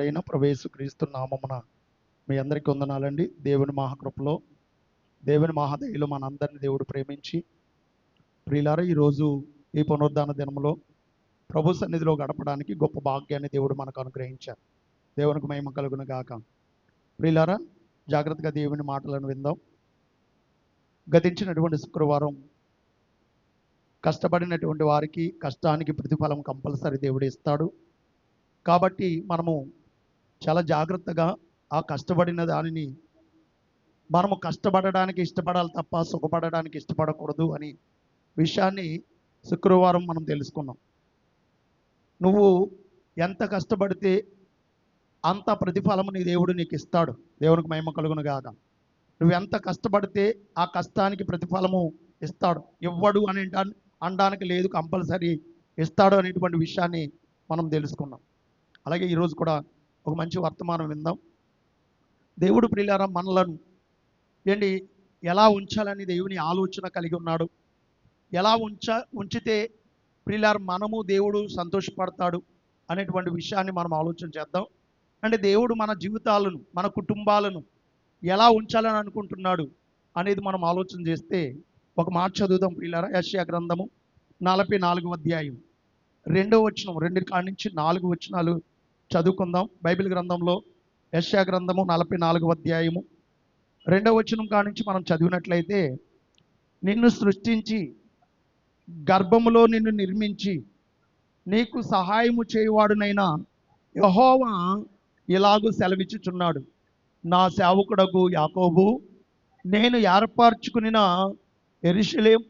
రక్షకుడైన ప్రభు యేసుక్రీస్తు నామమున మీ అందరికీ వందనాలండి. దేవుని మహాకృపలో, దేవుని మహాదయలో మనందరిని దేవుడు ప్రేమించి ప్రియులారా ఈరోజు ఈ పునరుద్ధాన దినంలో ప్రభు సన్నిధిలో గడపడానికి గొప్ప భాగ్యాన్ని దేవుడు మనకు అనుగ్రహించారు. దేవునికి మహిమ కలుగును గాక. ప్రియులారా, జాగ్రత్తగా దేవుని మాటలను విందాం. గతించినటువంటి శుక్రవారం కష్టపడినటువంటి వారికి కష్టానికి ప్రతిఫలం కంపల్సరీ దేవుడు ఇస్తాడు. కాబట్టి మనము చాలా జాగ్రత్తగా ఆ కష్టపడిన దానిని మనము కష్టపడడానికి ఇష్టపడాలి తప్ప సుఖపడడానికి ఇష్టపడకూడదు అని విషయాన్ని శుక్రవారం మనం తెలుసుకున్నాం. నువ్వు ఎంత కష్టపడితే అంత ప్రతిఫలము నీ దేవుడు నీకు ఇస్తాడు. దేవునికి మహిమ కలుగును గాక. నువ్వు ఎంత కష్టపడితే ఆ కష్టానికి ప్రతిఫలము ఇస్తాడు. ఇవ్వడు అని అనడానికి లేదు, కంపల్సరీ ఇస్తాడు అనేటువంటి విషయాన్ని మనం తెలుసుకున్నాం. అలాగే ఈరోజు కూడా ఒక మంచి వర్తమానం విందాం. దేవుడు ప్రియులారా మనలను ఎలా ఉంచాలని దేవుని ఆలోచన కలిగి ఉన్నాడు. ఎలా ఉంచితే ప్రియులారా మనము దేవుడు సంతోషపడతాడు అనేటువంటి విషయాన్ని మనం ఆలోచన చేద్దాం. దేవుడు మన జీవితాలను, మన కుటుంబాలను ఎలా ఉంచాలని అనుకుంటున్నాడు అనేది మనం ఆలోచన చేస్తే ఒక మాట చదువుదాం ప్రియులారా. యెషయా గ్రంథము 44వ అధ్యాయం 2వ వచనం, 2 కాడి నుంచి 4 వచనాలు చదువుకుందాం. బైబిల్ గ్రంథంలో యెషయా గ్రంథము 44వ అధ్యాయము 2వ వచనం కాడి నుంచి మనం చదివినట్లయితే, నిన్ను సృష్టించి గర్భములో నిన్ను నిర్మించి నీకు సహాయము చేయువాడునైనా యెహోవా ఇలాగూ సెలవిచ్చుచున్నాడు, నా సేవకుడగు యాకోబు, నేను ఏర్పరచుకునిన యెరూషలేము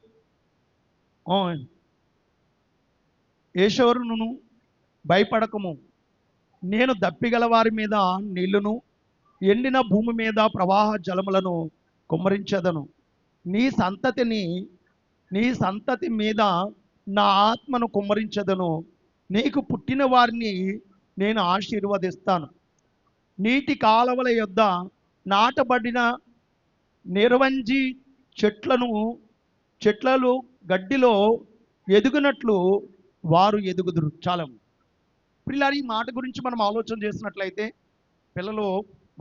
యేషూరును భయపడకము. నేను దప్పిగల వారి మీద నీళ్లును, ఎండిన భూమి మీద ప్రవాహ జలములను కుమ్మరించెదను. నీ సంతతి మీద నా ఆత్మను కుమ్మరించెదను. నీకు పుట్టిన వారిని నేను ఆశీర్వదిస్తాను. నీటి కాలవల యొద్ద నాటబడిన నిరవంజి చెట్లలో గడ్డిలో ఎదుగునట్లు వారు ఎదుగుదురు. చాలం పిల్లలు, ఈ మాట గురించి మనం ఆలోచన చేసినట్లయితే, పిల్లలు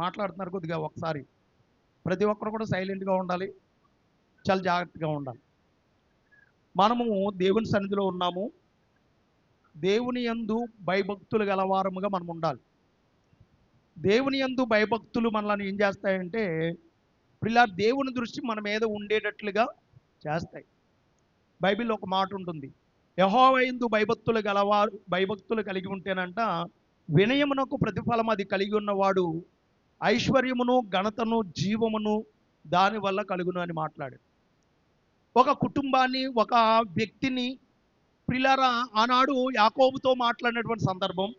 మాట్లాడుతున్నారు కొద్దిగా, ఒకసారి ప్రతి ఒక్కరు కూడా సైలెంట్గా ఉండాలి, చాలా జాగ్రత్తగా ఉండాలి. మనము దేవుని సన్నిధిలో ఉన్నాము. దేవుని యందు భయభక్తులు గలవారముగా మనం ఉండాలి. దేవుని యందు భయభక్తులు మనల్ని ఏం చేస్తాయంటే పిల్లలు దేవుని దృష్టి మన మీద ఉండేటట్లుగా చేస్తాయి. బైబిల్లో ఒక మాట ఉంటుంది, యెహోవా యందు భయభక్తులు కలిగి ఉంటేనంట వినయమునకు ప్రతిఫలం అది కలిగి ఉన్నవాడు ఐశ్వర్యమును, ఘనతను, జీవమును దానివల్ల కలుగును అని మాట్లాడాడు. ఒక కుటుంబాన్ని, ఒక వ్యక్తిని ప్రియులారా ఆనాడు యాకోబుతో మాట్లాడినటువంటి సందర్భం,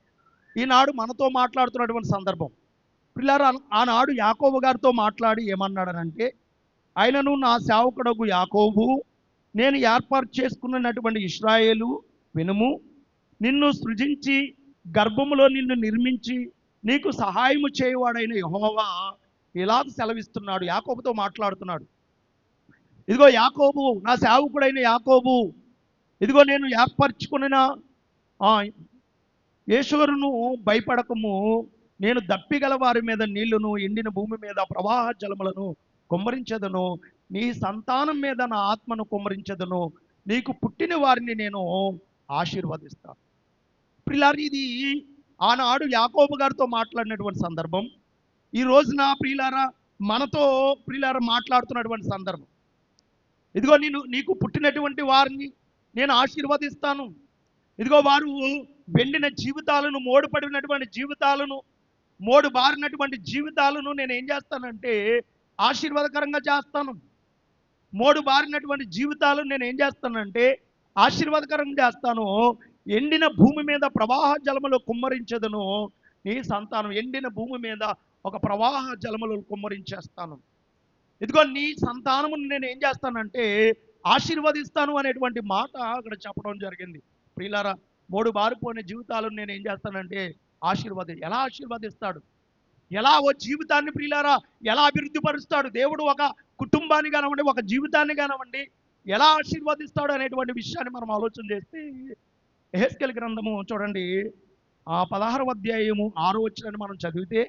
ఈనాడు మనతో మాట్లాడుతున్నటువంటి సందర్భం. ప్రియులారా ఆనాడు యాకోబు గారితో మాట్లాడి ఏమన్నాడనంటే, ఆయనను నా సేవకుడగు యాకోబు, నేను ఏర్పాటు చేసుకున్నటువంటి ఇశ్రాయేలు వినుము, నిన్ను సృజించి గర్భములో నిన్ను నిర్మించి నీకు సహాయము చేయవాడైన యెహోవా ఇలాగ సెలవిస్తున్నాడు. యాకోబుతో మాట్లాడుతున్నాడు. ఇదిగో యాకోబు, నా సేవకుడైన యాకోబు, ఇదిగో నేను ఏర్పరచుకున్న యేషూరును భయపడకము. నేను దప్పిగల వారి మీద నీళ్లును, ఎండిన భూమి మీద ప్రవాహ జలములను కుమ్మరించెదను. నీ సంతానం మీద నా ఆత్మను కుమ్మరించెదను. నీకు పుట్టిన వారిని నేను ఆశీర్వదిస్తాను. ప్రియులారా, ఇది ఆనాడు యాకోబు గారితో మాట్లాడినటువంటి సందర్భం. ఈ రోజున ప్రియులారా మనతో ప్రియులారా మాట్లాడుతున్నటువంటి సందర్భం. ఇదిగో నీకు పుట్టినటువంటి వారిని నేను ఆశీర్వదిస్తాను. ఇదిగో వారు వెండిన జీవితాలను, మోడుపడినటువంటి జీవితాలను, మోడు బారినటువంటి జీవితాలను నేను ఏం చేస్తానంటే ఆశీర్వాదకరంగా చేస్తాను. మోడు బారినటువంటి జీవితాలను నేను ఏం చేస్తానంటే ఆశీర్వాదకరంగా చేస్తాను. ఎండిన భూమి మీద ప్రవాహ జలములు కుమ్మరించెదను. నీ సంతానం ఎండిన భూమి మీద ఒక ప్రవాహ జలములు కుమ్మరించేస్తాను. ఇదిగో నీ సంతానమును నేను ఏం చేస్తానంటే ఆశీర్వదిస్తాను అనేటువంటి మాట అక్కడ చెప్పడం జరిగింది. ప్రియులారా, మోడు బారిపోయిన జీవితాలను నేను ఏం చేస్తానంటే ఎలా ఆశీర్వదిస్తాడు, ఎలా ఓ జీవితాన్ని ప్రియులారా ఎలా అభివృద్ధి పరుస్తాడు దేవుడు, ఒక కుటుంబాన్ని కానివ్వండి, ఒక జీవితాన్ని కానివ్వండి ఎలా ఆశీర్వదిస్తాడు అనేటువంటి విషయాన్ని మనం ఆలోచన చేస్తే యెహెజ్కేలు గ్రంథము చూడండి ఆ 16వ అధ్యాయము 6వ వచనాన్ని మనం చదివితే,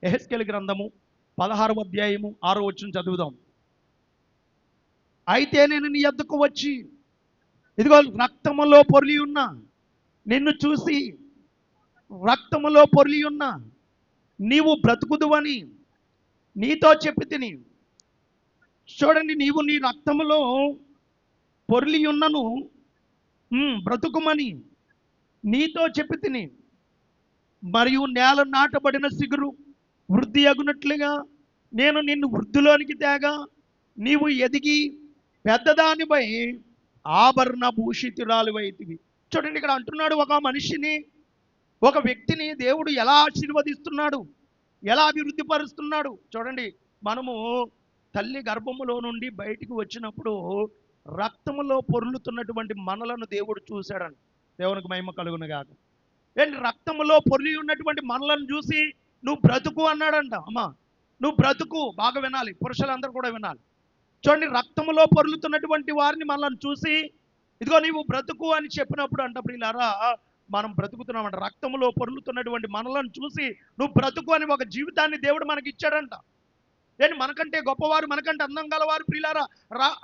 యెహెజ్కేలు గ్రంథము 16వ అధ్యాయము 6వ వచనం చదువుదాం. అయితే నేను నీ యొద్దకు వచ్చి, ఇదిగో రక్తములో పొర్లి ఉన్న నిన్ను చూసి, రక్తములో పొర్లి ఉన్న నీవు బ్రతుకుదువని నీతో చెప్పి తిని. చూడండి, నీవు నీ రక్తములో పొర్లి ఉన్నను బ్రతుకుమని నీతో చెప్పి తిని, మరియు నేల నాటబడిన సిగురు వృద్ధి అగునట్లుగా నేను నిన్ను వృద్ధిలోనికి తేగా నీవు ఎదిగి పెద్దదానిపై ఆభరణ భూషితురాలివైతివి. చూడండి, ఇక్కడ అంటున్నాడు, ఒక మనిషిని, ఒక వ్యక్తిని దేవుడు ఎలా ఆశీర్వదిస్తున్నాడు, ఎలా అభివృద్ధి పరుస్తున్నాడు. చూడండి, మనము తల్లి గర్భములో నుండి బయటికి వచ్చినప్పుడు రక్తములో పొర్లుతున్నటువంటి మనలను దేవుడు చూశాడని. దేవునికి మహిమ కలుగును గాక. ఏంటి, రక్తములో పొర్లి ఉన్నటువంటి మనలను చూసి నువ్వు బ్రతుకు అన్నాడంట. అమ్మా, నువ్వు బ్రతుకు. బాగా వినాలి, పురుషులందరూ కూడా వినాలి. చూడండి, రక్తములో పొర్లుతున్నటువంటి వారిని మనల్ని చూసి, ఇదిగో నీవు బ్రతుకు అని చెప్పినప్పుడు అంట ప్రియులారా, మనం బ్రతుకుతున్నామంట. రక్తములో పొర్లుతున్నటువంటి మనలను చూసి నువ్వు బ్రతుకు అని ఒక జీవితాన్ని దేవుడు మనకి ఇచ్చాడంట. ఏంటి, మనకంటే గొప్పవారు, మనకంటే అందం గలవారు ప్రియులారా,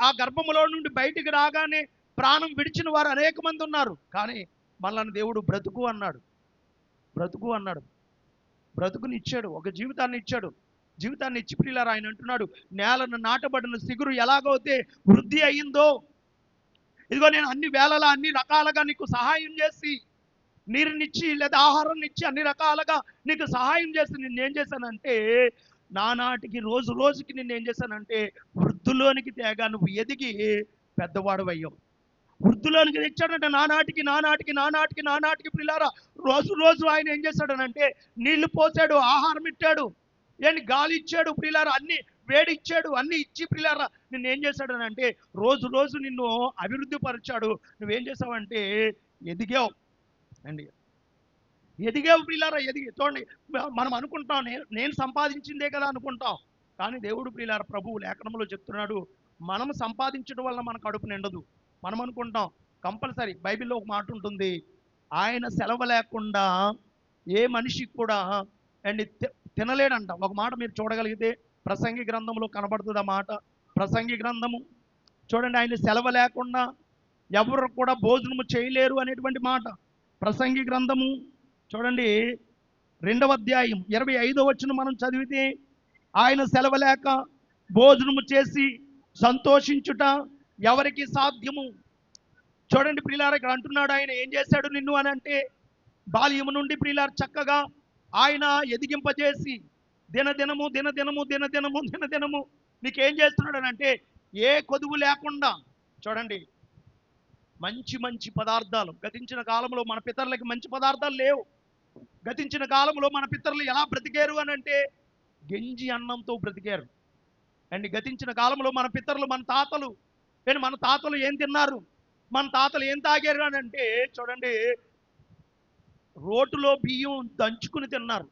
ఆ గర్భములో నుండి బయటికి రాగానే ప్రాణం విడిచిన వారు అనేక మంది ఉన్నారు. కానీ మనల్ని దేవుడు బ్రతుకు అన్నాడు. బ్రతుకు అన్నాడు. బ్రతుకుని ఇచ్చాడు, ఒక జీవితాన్ని ఇచ్చాడు. జీవితాన్ని ఇచ్చి ప్రియులారా ఆయన అంటున్నాడు, నేలను నాటబడిన సిగురు ఎలాగైతే వృద్ధి అయ్యిందో, ఇదిగో నేను అన్ని వేళలా అన్ని రకాలుగా నీకు సహాయం చేసి, నీరునిచ్చి లేదా ఆహారాన్ని ఇచ్చి అన్ని రకాలుగా నీకు సహాయం చేసి నిన్నేం చేశానంటే, నానాటికి రోజు రోజుకి నిన్నేం చేశానంటే వృద్ధులోనికి తేగా నువ్వు ఎదిగి పెద్దవాడు అయ్యావు. వృద్ధులోనికి తెచ్చాడంటే నానాటికి నానాటికి నానాటికి నానాటికి ప్రియులారా, రోజు రోజు ఆయన ఏం చేశాడనంటే నీళ్లు పోసాడు, ఆహారం ఇచ్చాడు, ఏంటి గాలి ఇచ్చాడు ప్రియులారా, అన్ని వేడి ఇచ్చాడు, అన్ని ఇచ్చి ప్రియులారా నిన్ను ఏం చేశాడనంటే రోజు రోజు నిన్ను అభివృద్ధి పరిచాడు. నువ్వేం చేసావంటే ఎదిగావు అండి. ఎదిగావు ప్రియులారా, ఎదిగి. చూడండి, మనం అనుకుంటాం నేను సంపాదించిందే కదా అనుకుంటాం. కానీ దేవుడు ప్రియులారా, ప్రభువు లేఖనంలో చెప్తున్నాడు, మనం సంపాదించడం వల్ల మన కడుపు నిండదు. మనం అనుకుంటాం కంపల్సరీ. బైబిల్లో ఒక మాట ఉంటుంది, ఆయన సెలవు లేకుండా ఏ మనిషికి కూడా అండి తినలేడంట. ఒక మాట మీరు చూడగలిగితే ప్రసంగి గ్రంథంలో కనబడుతుంది ఆ మాట. ప్రసంగి గ్రంథము చూడండి, ఆయన సెలవు లేకుండా ఎవరు కూడా భోజనము చేయలేరు అనేటువంటి మాట. ప్రసంగి గ్రంథము చూడండి 2వ అధ్యాయం 25వ వచనం మనం చదివితే, ఆయన సెలవు లేక భోజనము చేసి సంతోషించుట ఎవరికి సాధ్యము. చూడండి ప్రియులారా, ఇక్కడ అంటున్నాడు, ఆయన ఏం చేశాడు నిన్ను అని అంటే, బాల్యము నుండి ప్రియులారా చక్కగా ఆయన ఎదిగింపజేసి దినదినము దినదినము దినదినము దినదినము నీకేం చేస్తున్నాడు అని అంటే, ఏ కొదువు లేకుండా చూడండి మంచి మంచి పదార్థాలు. గతించిన కాలంలో మన పితరులకి మంచి పదార్థాలు లేవు. గతించిన కాలంలో మన పితరులు ఎలా బ్రతికారు అని అంటే గంజి అన్నంతో బ్రతికారు అండి. గతించిన కాలంలో మన పితరులు, మన తాతలు ఏం తిన్నారు, మన తాతలు ఏం తాగారు అని అంటే చూడండి, రోటులో బియ్యం దంచుకుని తిన్నారు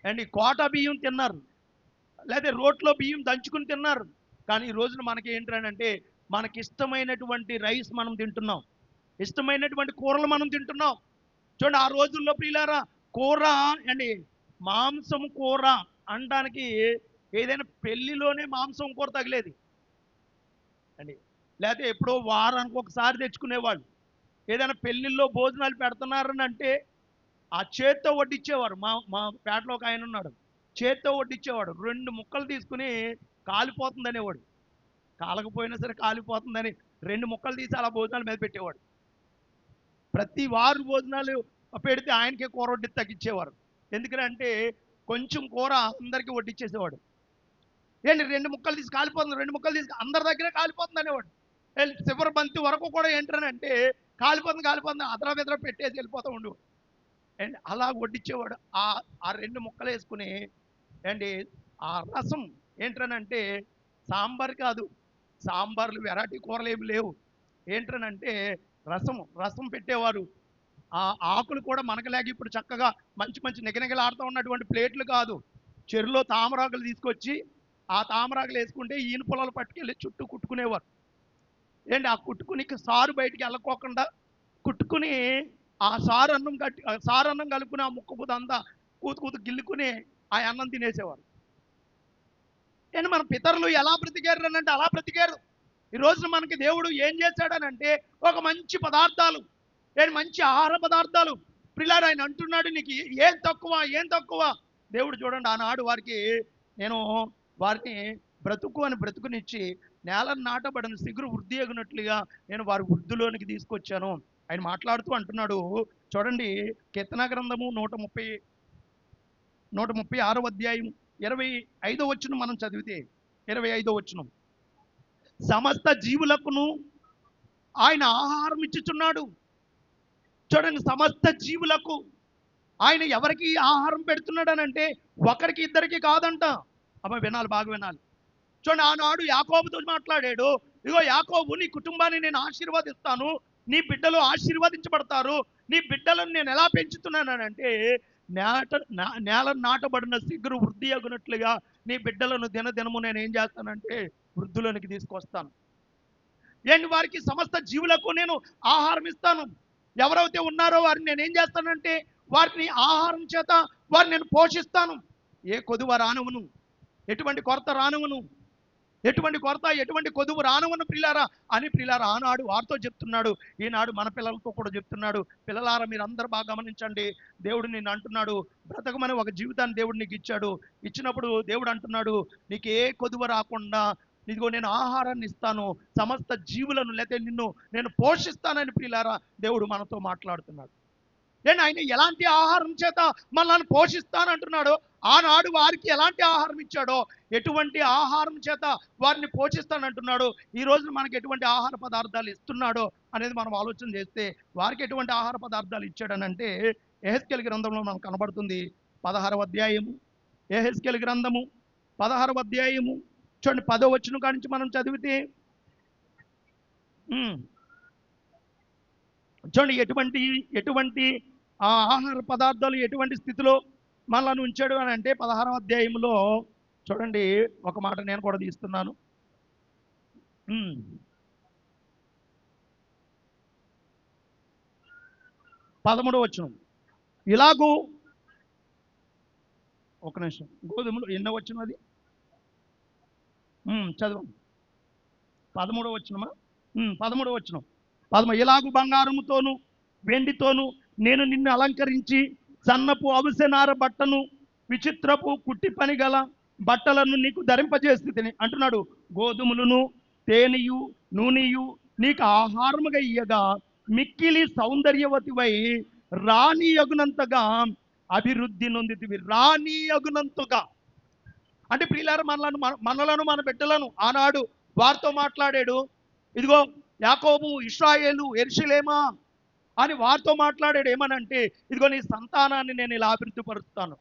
అండి, కోట బియ్యం తిన్నారు, లేదా రోట్లో బియ్యం దంచుకుని తిన్నారు. కానీ ఈ రోజున మనకి ఏంటంటే మనకి ఇష్టమైనటువంటి రైస్ మనం తింటున్నాం, ఇష్టమైనటువంటి కూరలు మనం తింటున్నాం. చూడండి, ఆ రోజుల్లో ప్రియులారా కూర అండి, మాంసం కూర అనడానికి ఏదైనా పెళ్లిలోనే మాంసం కూర తగిలేది అండి, లేకపోతే ఎప్పుడో వారానికి ఒకసారి తెచ్చుకునేవాళ్ళు. ఏదైనా పెళ్లిల్లో భోజనాలు పెడుతున్నారని అంటే ఆ చేత్తో వడ్డిచ్చేవారు. మా మా పేటలో ఒక ఆయన ఉన్నాడు, చేత్తో వడ్డిచ్చేవాడు. 2 ముక్కలు తీసుకుని కాలిపోతుంది అనేవాడు. కాలకపోయినా సరే కాలిపోతుందని 2 ముక్కలు తీసి అలా భోజనాల మీద పెట్టేవాడు. ప్రతి వారు భోజనాలు పెడితే ఆయనకే కూర వడ్డీ తగ్గించేవారు. ఎందుకంటే కొంచెం కూర అందరికీ వడ్డిచ్చేసేవాడు. ఏంటి 2 ముక్కలు తీసి కాలిపోతుంది, 2 ముక్కలు తీసి అందరి దగ్గరే కాలిపోతుంది అనేవాడు. చివరి బంతి వరకు కూడా ఏంటంటే కాలిపోతుంది అదరా బెదరా పెట్టేసి వెళ్ళిపోతూ ఉండేవాడు. అండ్ అలా వడ్డిచ్చేవాడు. ఆ 2 ముక్కలు వేసుకుని అండి ఆ రసం ఏంటనంటే సాంబార్ కాదు, సాంబార్లు వెరైటీ కూరలు ఏమి లేవు. ఏంటనంటే రసం పెట్టేవారు. ఆ ఆకులు కూడా మనకలాగా ఇప్పుడు చక్కగా మంచి మంచి నిగనిగలాడుతూ ఉన్నటువంటి ప్లేట్లు కాదు. చెరులో తామరాకులు తీసుకొచ్చి ఆ తామరాకులు వేసుకుంటే ఈయన పొలాలు పట్టుకెళ్ళి చుట్టూ కుట్టుకునేవారు. ఏంటి ఆ కుట్టుకుని సారు బయటికి వెళ్ళకోకుండా కుట్టుకుని ఆ సారన్నం కలుపుకుని ఆ ముక్క అంతా కూతు గిల్లుకుని ఆ అన్నం తినేసేవారు. నేను మన పితరులు ఎలా బ్రతికారు అని అంటే అలా బ్రతికారు. ఈ రోజున మనకి దేవుడు ఏం చేశాడనంటే ఒక మంచి పదార్థాలు, మంచి ఆహార పదార్థాలు. ప్రియులారా, ఆయన అంటున్నాడు నీకు ఏం తక్కువ. దేవుడు చూడండి ఆనాడు నేను వారిని బ్రతుకునిచ్చి నేలను నాటబడిన సిగురు వృద్ధి ఎగినట్లుగా నేను వారి వృద్ధిలోనికి తీసుకొచ్చాను. ఆయన మాట్లాడుతూ అంటున్నాడు. చూడండి, కీర్తన గ్రంథము 136వ అధ్యాయం 25వ వచనం మనం చదివితే, 25వ వచనం, సమస్త జీవులకును ఆయన ఆహారం ఇచ్చుచున్నాడు. చూడండి, సమస్త జీవులకు ఆయన ఎవరికి ఆహారం పెడుతున్నాడు అని అంటే ఒకరికి ఇద్దరికి కాదంట. అమ్మ వినాలి, బాగా వినాలి. చూడండి, ఆనాడు యాకోబుతో మాట్లాడాడు. ఇగో యాకోబు, నీ కుటుంబాన్ని నేను ఆశీర్వదిస్తాను, నీ బిడ్డలు ఆశీర్వదించబడతారు. నీ బిడ్డలను నేను ఎలా పెంచుతున్నానంటే నేల నాటబడిన సిగురు వృద్ధి అగునట్లుగా నీ బిడ్డలను దినదినము నేను ఏం చేస్తానంటే వృద్ధులోనికి తీసుకొస్తాను. వారికి సమస్త జీవులకు నేను ఆహారం ఇస్తాను. ఎవరైతే ఉన్నారో వారిని నేను ఏం చేస్తానంటే వారిని ఆహారం చేత వారిని నేను పోషిస్తాను. ఏ కొదువ రానవను, ఎటువంటి కొరత రానవను, ఎటువంటి కొదువు రానవను ప్రియులారా అని ఆనాడు వారితో చెప్తున్నాడు. ఈనాడు మన పిల్లలతో కూడా చెప్తున్నాడు. పిల్లలారా, మీరు అందరూ బాగా గమనించండి. దేవుడు నిన్ను అంటున్నాడు, బ్రతకమని ఒక జీవితాన్ని దేవుడు నీకు ఇచ్చాడు. ఇచ్చినప్పుడు దేవుడు అంటున్నాడు, నీకు ఏ కొదువ రాకుండా ఇదిగో నేను ఆహారాన్ని ఇస్తాను, సమస్త జీవులను లేకపోతే నిన్ను నేను పోషిస్తానని ప్రియులారా దేవుడు మనతో మాట్లాడుతున్నాడు. ఆయన ఎలాంటి ఆహారం చేత మనల్ని పోషిస్తానంటున్నాడో, ఆనాడు వారికి ఎలాంటి ఆహారం ఇచ్చాడో, ఎటువంటి ఆహారం చేత వారిని పోషిస్తానంటున్నాడు, ఈ రోజు మనకి ఎటువంటి ఆహార పదార్థాలు ఇస్తున్నాడో అనేది మనం ఆలోచన చేస్తే వారికి ఎటువంటి ఆహార పదార్థాలు ఇచ్చాడనంటే యెహెజ్కేలు గ్రంథంలో మనకు కనబడుతుంది. 16వ అధ్యాయము, యెహెజ్కేలు గ్రంథము 16వ అధ్యాయము చూడండి, 10వ వచనం కాడి నుంచి మనం చదివితే చూడండి ఎటువంటి ఆహార పదార్థాలు ఎటువంటి స్థితిలో మనల్ని ఉంచాడు అని అంటే 16వ అధ్యాయంలో చూడండి, ఒక మాట నేను కూడా తీస్తున్నాను. 13వ వచనం, ఇలాగూ ఒక నిమిషం, గోధుమలు ఎన్నో వచనం అది చదువు. 13వ వచనమా? 13వ వచనం, ఇలాగు బంగారముతోను వెండితోను నేను నిన్ను అలంకరించి సన్నపు అవిసెనార బట్టను విచిత్రపు కుట్టి పని గల బట్టలను నీకు ధరింపజేస్తుంది అంటున్నాడు. గోధుమలను తేనెయు నూనెయు నీకు ఆహారముగా ఇయ్యగా మిక్కిలి సౌందర్యవతివై రాణియగునంతగా అభివృద్ధి నొందితివి. రాణియగునంతగా అంటే ప్రియులారా, మనలను మన బిడ్డలను ఆనాడు వారితో మాట్లాడాడు. ఇదిగో యాకోబు, ఇశ్రాయేలు, యెరూషలేమా అని వారితో మాట్లాడాడు. ఏమనంటే ఇదిగో నీ సంతానాన్ని నేను ఇలా అభివృద్ధి పరుస్తాను,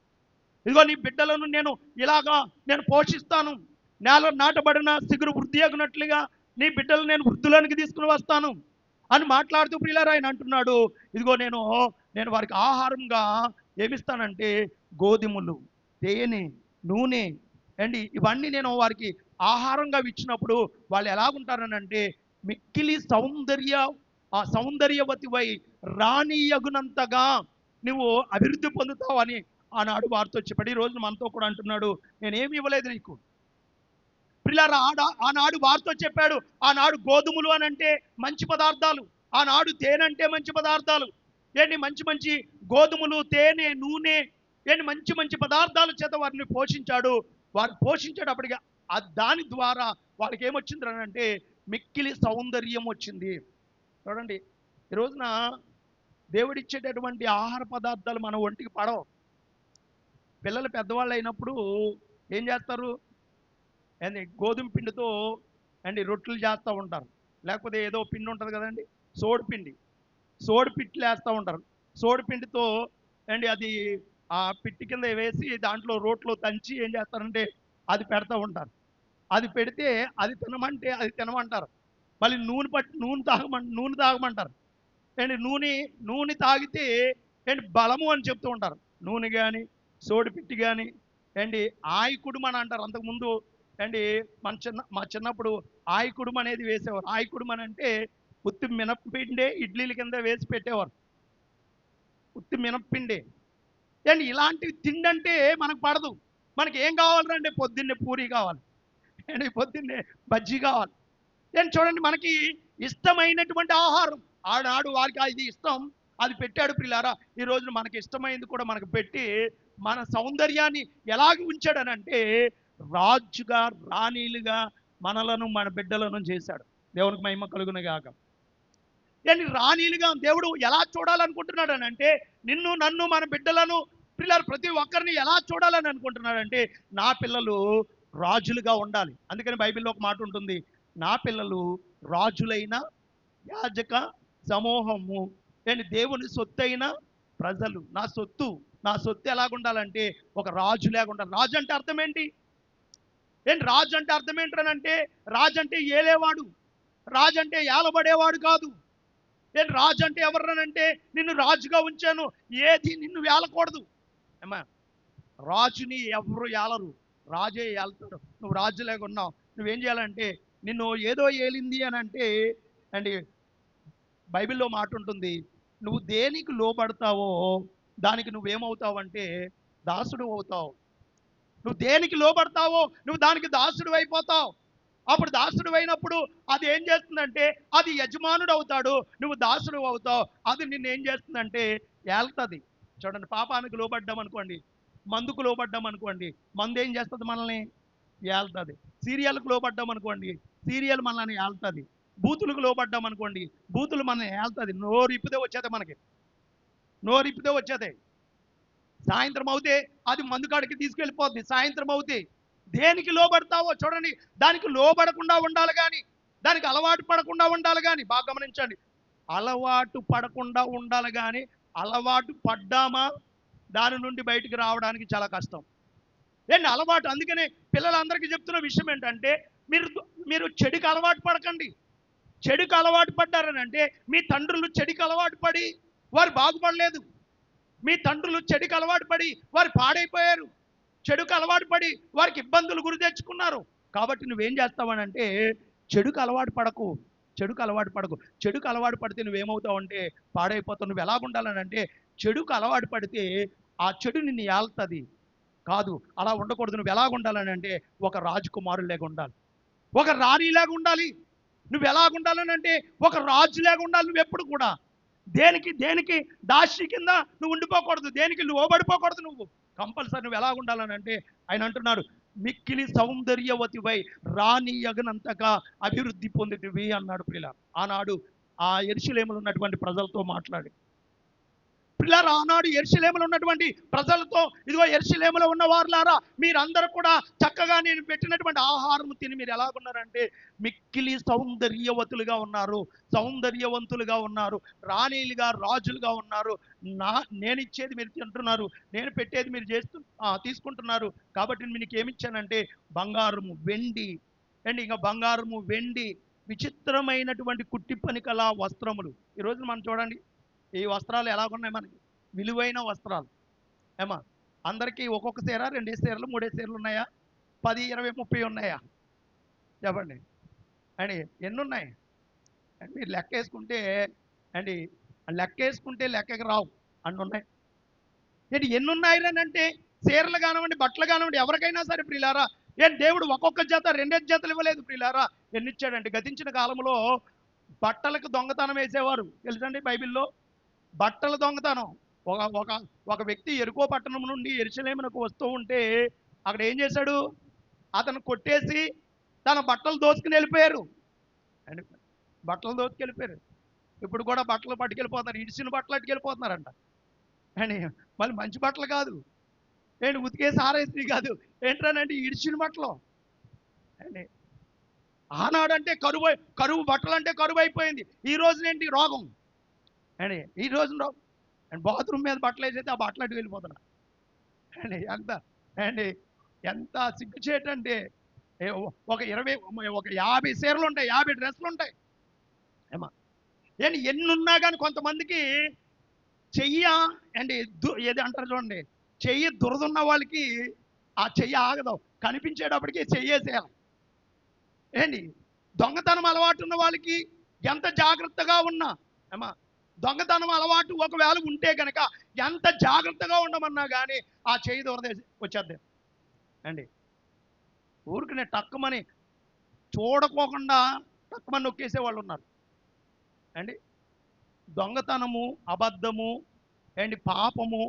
ఇదిగో నీ బిడ్డలను నేను పోషిస్తాను, నేల నాటబడిన సిగురు వృద్ధి అగినట్లుగా నీ బిడ్డలను నేను వృద్ధులోనికి తీసుకుని వస్తాను అని మాట్లాడుతూ ప్రియులారా ఆయన అంటున్నాడు, ఇదిగో నేను వారికి ఆహారంగా ఏమిస్తానంటే గోధుమలు, తేనె, నూనె అండి, ఇవన్నీ నేను వారికి ఆహారంగా ఇచ్చినప్పుడు వాళ్ళు ఎలాగుంటారనంటే మిక్కిలి సౌందర్యవతివై రాణియగునంతగా నువ్వు అభివృద్ధి పొందుతావు అని ఆనాడు వారితో చెప్పాడు. ఈ రోజు మనతో కూడా అంటున్నాడు, నేనేమి ఇవ్వలేదు నీకు. పిల్లరా, ఆనాడు వారితో చెప్పాడు. ఆనాడు గోధుమలు అని అంటే మంచి పదార్థాలు, ఆనాడు తేనె అంటే మంచి పదార్థాలు. మంచి గోధుమలు, తేనె, నూనె మంచి పదార్థాల చేత వారిని పోషించాడు. వారు పోషించేటప్పటికి దాని ద్వారా వాళ్ళకి ఏమొచ్చింది అంటే మిక్కిలి సౌందర్యం వచ్చింది. చూడండి, ఈ రోజున దేవుడిచ్చేటటువంటి ఆహార పదార్థాలు మన ఒంటికి పడవు. పిల్లలు పెద్దవాళ్ళు అయినప్పుడు ఏం చేస్తారు? గోధుమ పిండితో రొట్టెలు చేస్తూ ఉంటారు, లేకపోతే ఏదో పిండి ఉంటుంది కదండి, సోడి పిట్లు వేస్తూ ఉంటారు. సోడి పిండితో అది ఆ పిట్టి కింద వేసి దాంట్లో రోట్లో తంచి ఏం చేస్తారంటే అది పెడతా ఉంటారు. అది పెడితే అది తినమంటే అది తినమంటారు. మళ్ళీ నూనె తాగమంటారు. నూనె తాగితే బలము అని చెప్తూ ఉంటారు. నూనె కానీ సోడి పిట్టి కానీ ఆయకుడుమ అని అంటారు. అంతకుముందు మా చిన్నప్పుడు ఆయకుడుమ అనేది వేసేవారు. ఆయకుడుమ అంటే ఉత్తి మినప్పిండే ఇడ్లీల కింద వేసి పెట్టేవారు. ఉత్తి మినప్పిండి. ఏంటి ఇలాంటివి తిండంటే మనకు పడదు. మనకి ఏం కావాలంటే పొద్దున్నే పూరి కావాలి, ఏంటి పొద్దున్నే బజ్జీ కావాలి. ఏంటి చూడండి, మనకి ఇష్టమైనటువంటి ఆహారం ఆనాడు వారికి ఇది ఇష్టం, అది పెట్టాడు ప్రియులారా. ఈ రోజున మనకి ఇష్టమైంది కూడా మనకు పెట్టి మన సౌందర్యాన్ని ఎలాగ ఉంచాడనంటే రాజుగా రాణీలుగా మనలను మన బిడ్డలను చేశాడు. దేవునికి మహిమ కలుగును గాక. ఏంటి రాణీలుగా దేవుడు ఎలా చూడాలనుకుంటున్నాడు అని అంటే నిన్ను నన్ను మన బిడ్డలను పిల్లలు ప్రతి ఒక్కరిని ఎలా చూడాలని అనుకుంటున్నాడంటే నా పిల్లలు రాజులుగా ఉండాలి. అందుకని బైబిల్లో ఒక మాట ఉంటుంది, నా పిల్లలు రాజులైన యాజక సమూహము, ఏంటి దేవుని సొత్తు అయిన ప్రజలు. నా సొత్తు ఎలాగుండాలంటే ఒక రాజులాగా ఉండాలి. రాజు అంటే అర్థం ఏంటి? ఏంటి రాజు అంటే అర్థం ఏంటనంటే రాజు అంటే ఏలేవాడు, రాజు అంటే ఏలబడేవాడు కాదు. నేను రాజు అంటే ఎవరనంటే నిన్ను రాజుగా ఉంచాను, ఏది నిన్ను ఏలకూడదు. ఏమా, రాజుని ఎవరు ఏలరు, రాజే ఏలుతాడు. నువ్వు రాజులాగా ఉన్నావు, నువ్వేం చేయాలంటే నిన్ను ఏదో ఏలింది అని అంటే అండి బైబిల్లో మాట ఉంటుంది, నువ్వు దేనికి లోబడతావో దానికి నువ్వేమవుతావు అంటే దాసుడు అవుతావు. నువ్వు దేనికి లోబడతావో నువ్వు దానికి దాసుడు అయిపోతావు. అప్పుడు దాసుడు అయినప్పుడు అది ఏం చేస్తుందంటే అది యజమానుడు అవుతాడు, నువ్వు దాసుడు అవుతావు. అది నిన్ను ఏం చేస్తుందంటే ఏళ్తుంది. చూడండి, పాపానికి లోబడ్డాం అనుకోండి, మందుకు లోబడ్డాం అనుకోండి, మందు ఏం చేస్తుంది? మనల్ని ఏళ్తుంది. సీరియల్కు లోబడ్డాం అనుకోండి, సీరియల్ మనల్ని ఏళ్తుంది. బూతులకు లోబడ్డాం అనుకోండి, బూతులు మనల్ని ఏళ్తుంది. నోరు ఇప్పితే వచ్చేది, మనకి నోరు ఇప్పితే వచ్చేది. సాయంత్రం అవుతే అది మందుకాడికి తీసుకెళ్ళిపోద్ది. సాయంత్రం అవుతే దేనికి లోబడతావో చూడండి, దానికి లోబడకుండా ఉండాలి కానీ, దానికి అలవాటు పడకుండా ఉండాలి కానీ. బాగా గమనించండి, అలవాటు పడకుండా ఉండాలి కానీ అలవాటు పడ్డామా దాని నుండి బయటికి రావడానికి చాలా కష్టం. ఏంటి అలవాటు? అందుకనే పిల్లలందరికీ చెప్తున్న విషయం ఏంటంటే మీరు మీరు చెడుకు అలవాటు పడకండి. చెడుకు అలవాటు పడ్డారని అంటే మీ తండ్రులు చెడుకు అలవాటు పడి వారు బాగుపడలేదు. మీ తండ్రులు చెడుకు అలవాటు పడి వారు పాడైపోయారు. చెడుకు అలవాటు పడి వారికి ఇబ్బందులు గురి తెచ్చుకున్నారు. కాబట్టి నువ్వేం చేస్తావనంటే చెడుకు అలవాటు పడకు, చెడుకు అలవాటు పడకు. చెడుకు అలవాటు పడితే నువ్వేమవుతావు అంటే పాడైపోతావు. నువ్వు ఎలాగుండాలనంటే చెడుకు అలవాటు పడితే ఆ చెడు నిన్ను ఏళ్తుంది కాదు, అలా ఉండకూడదు. నువ్వు ఎలాగుండాలని అంటే ఒక రాజకుమారులాగా ఉండాలి, ఒక రాణిలాగా ఉండాలి. నువ్వు ఎలాగుండాలని అంటే ఒక రాజులాగా ఉండాలి. నువ్వు ఎప్పుడు కూడా దేనికి దేనికి దాసి కింద నువ్వు ఉండిపోకూడదు, దేనికి నువ్వు ఓబడిపోకూడదు. నువ్వు కంపల్సరీ నువ్వు ఎలా ఉండాలని అంటే ఆయన అంటున్నారు, మిక్కిలి సౌందర్యవతివై రాణి యగనంతగా అభివృద్ధి పొందితివి అన్నాడు. ప్రియుల ఆనాడు ఆ యెరూషలేములో ఉన్నటువంటి ప్రజలతో మాట్లాడి, పిల్లలు ఆనాడు యెరూషలేములో ఉన్నటువంటి ప్రజలతో, ఇదిగో యెరూషలేములో ఉన్న వారులారా, మీరందరూ కూడా చక్కగా నేను పెట్టినటువంటి ఆహారం తిని మీరు ఎలాగున్నారంటే మిక్కిలి సౌందర్యవతులుగా ఉన్నారు, సౌందర్యవంతులుగా ఉన్నారు, రాణీలుగా రాజులుగా ఉన్నారు. నేను ఇచ్చేది మీరు తింటున్నారు, నేను పెట్టేది మీరు తీసుకుంటున్నారు. కాబట్టి మీకు ఏమిచ్చానంటే బంగారము వెండి, అండ్ ఇంకా బంగారము వెండి విచిత్రమైనటువంటి కుట్టి పని కల వస్త్రములు. ఈరోజు మనం చూడండి, ఈ వస్త్రాలు ఎలాగున్నాయి మనకి, విలువైన వస్త్రాలు. ఏమా, అందరికీ ఒక్కొక్క చీర, 2 చీరలు, 3 చీరలు ఉన్నాయా? 10, 20, 30 ఉన్నాయా? చెప్పండి అండి, ఎన్ని ఉన్నాయి అండి? మీరు లెక్కేసుకుంటే అండి, లెక్కేసుకుంటే లెక్కకి రావు అన్ని ఉన్నాయి. ఏంటి ఎన్ని ఉన్నాయి అంటే చీరలు కానివ్వండి, బట్టలు కానివ్వండి, ఎవరికైనా సరే ప్రియులారా, ఏం దేవుడు ఒక్కొక్క జత 2 జతలు ఇవ్వలేదు ప్రియులారా. ఎన్ని ఇచ్చాడంటే గతించిన కాలంలో బట్టలకు దొంగతనం వేసేవారు తెలుసండి. బైబిల్లో బట్టల దొంగతనం. ఒక ఒక ఒక వ్యక్తి ఎరుకో పట్టణం నుండి యెరూషలేమునకు వస్తూ ఉంటే అక్కడ ఏం చేశాడు? అతను కొట్టేసి తన బట్టలు దోసుకుని వెళ్ళిపోయారు అండి. బట్టలు దోసుకెళ్ళిపోయారు. ఇప్పుడు కూడా బట్టలు పట్టుకెళ్ళిపోతున్నారు, ఇడిసిన బట్టలు పట్టుకెళ్ళిపోతున్నారంట అని. మళ్ళీ మంచి బట్టలు కాదు, ఏంటి ఉతికేసి ఆరేసి కాదు, ఏంటంటే ఇడిచిన బట్టలు అండి. ఆనాడంటే కరువు బట్టలు అంటే కరువు అయిపోయింది. ఈ రోజునేంటి రోగం అండి, ఈ రోజు అండ్ బాత్రూమ్ మీద బట్టలు వేసైతే ఆ బట్టలు అటు వెళ్ళిపోతున్నా అండి. ఎంత సిగ్గుచేటంటే ఒక 50 చీరలు ఉంటాయి, 50 డ్రెస్సులు ఉంటాయి. ఏమా, ఎన్ని ఉన్నా కానీ కొంతమందికి చెయ్య అండి ఏది అంటారు చూడండి, చెయ్యి దురదున్న వాళ్ళకి ఆ చెయ్యి ఆగదు, కనిపించేటప్పటికి చెయ్యేసేయాలి. ఏంటి దొంగతనం అలవాటు ఉన్న వాళ్ళకి ఎంత జాగ్రత్తగా ఉన్నా ఏమా దొంగతనం అలవాటు ఒకవేళ ఉంటే కనుక ఎంత జాగ్రత్తగా ఉండమన్నా కానీ ఆ చేయి దూరదేసి వచ్చేద్ది అండి. ఊరికి టక్కుమని చూడకోకుండా టక్కుమని నొక్కేసే వాళ్ళు ఉన్నారు అండి. దొంగతనము, అబద్ధము అండ్ పాపము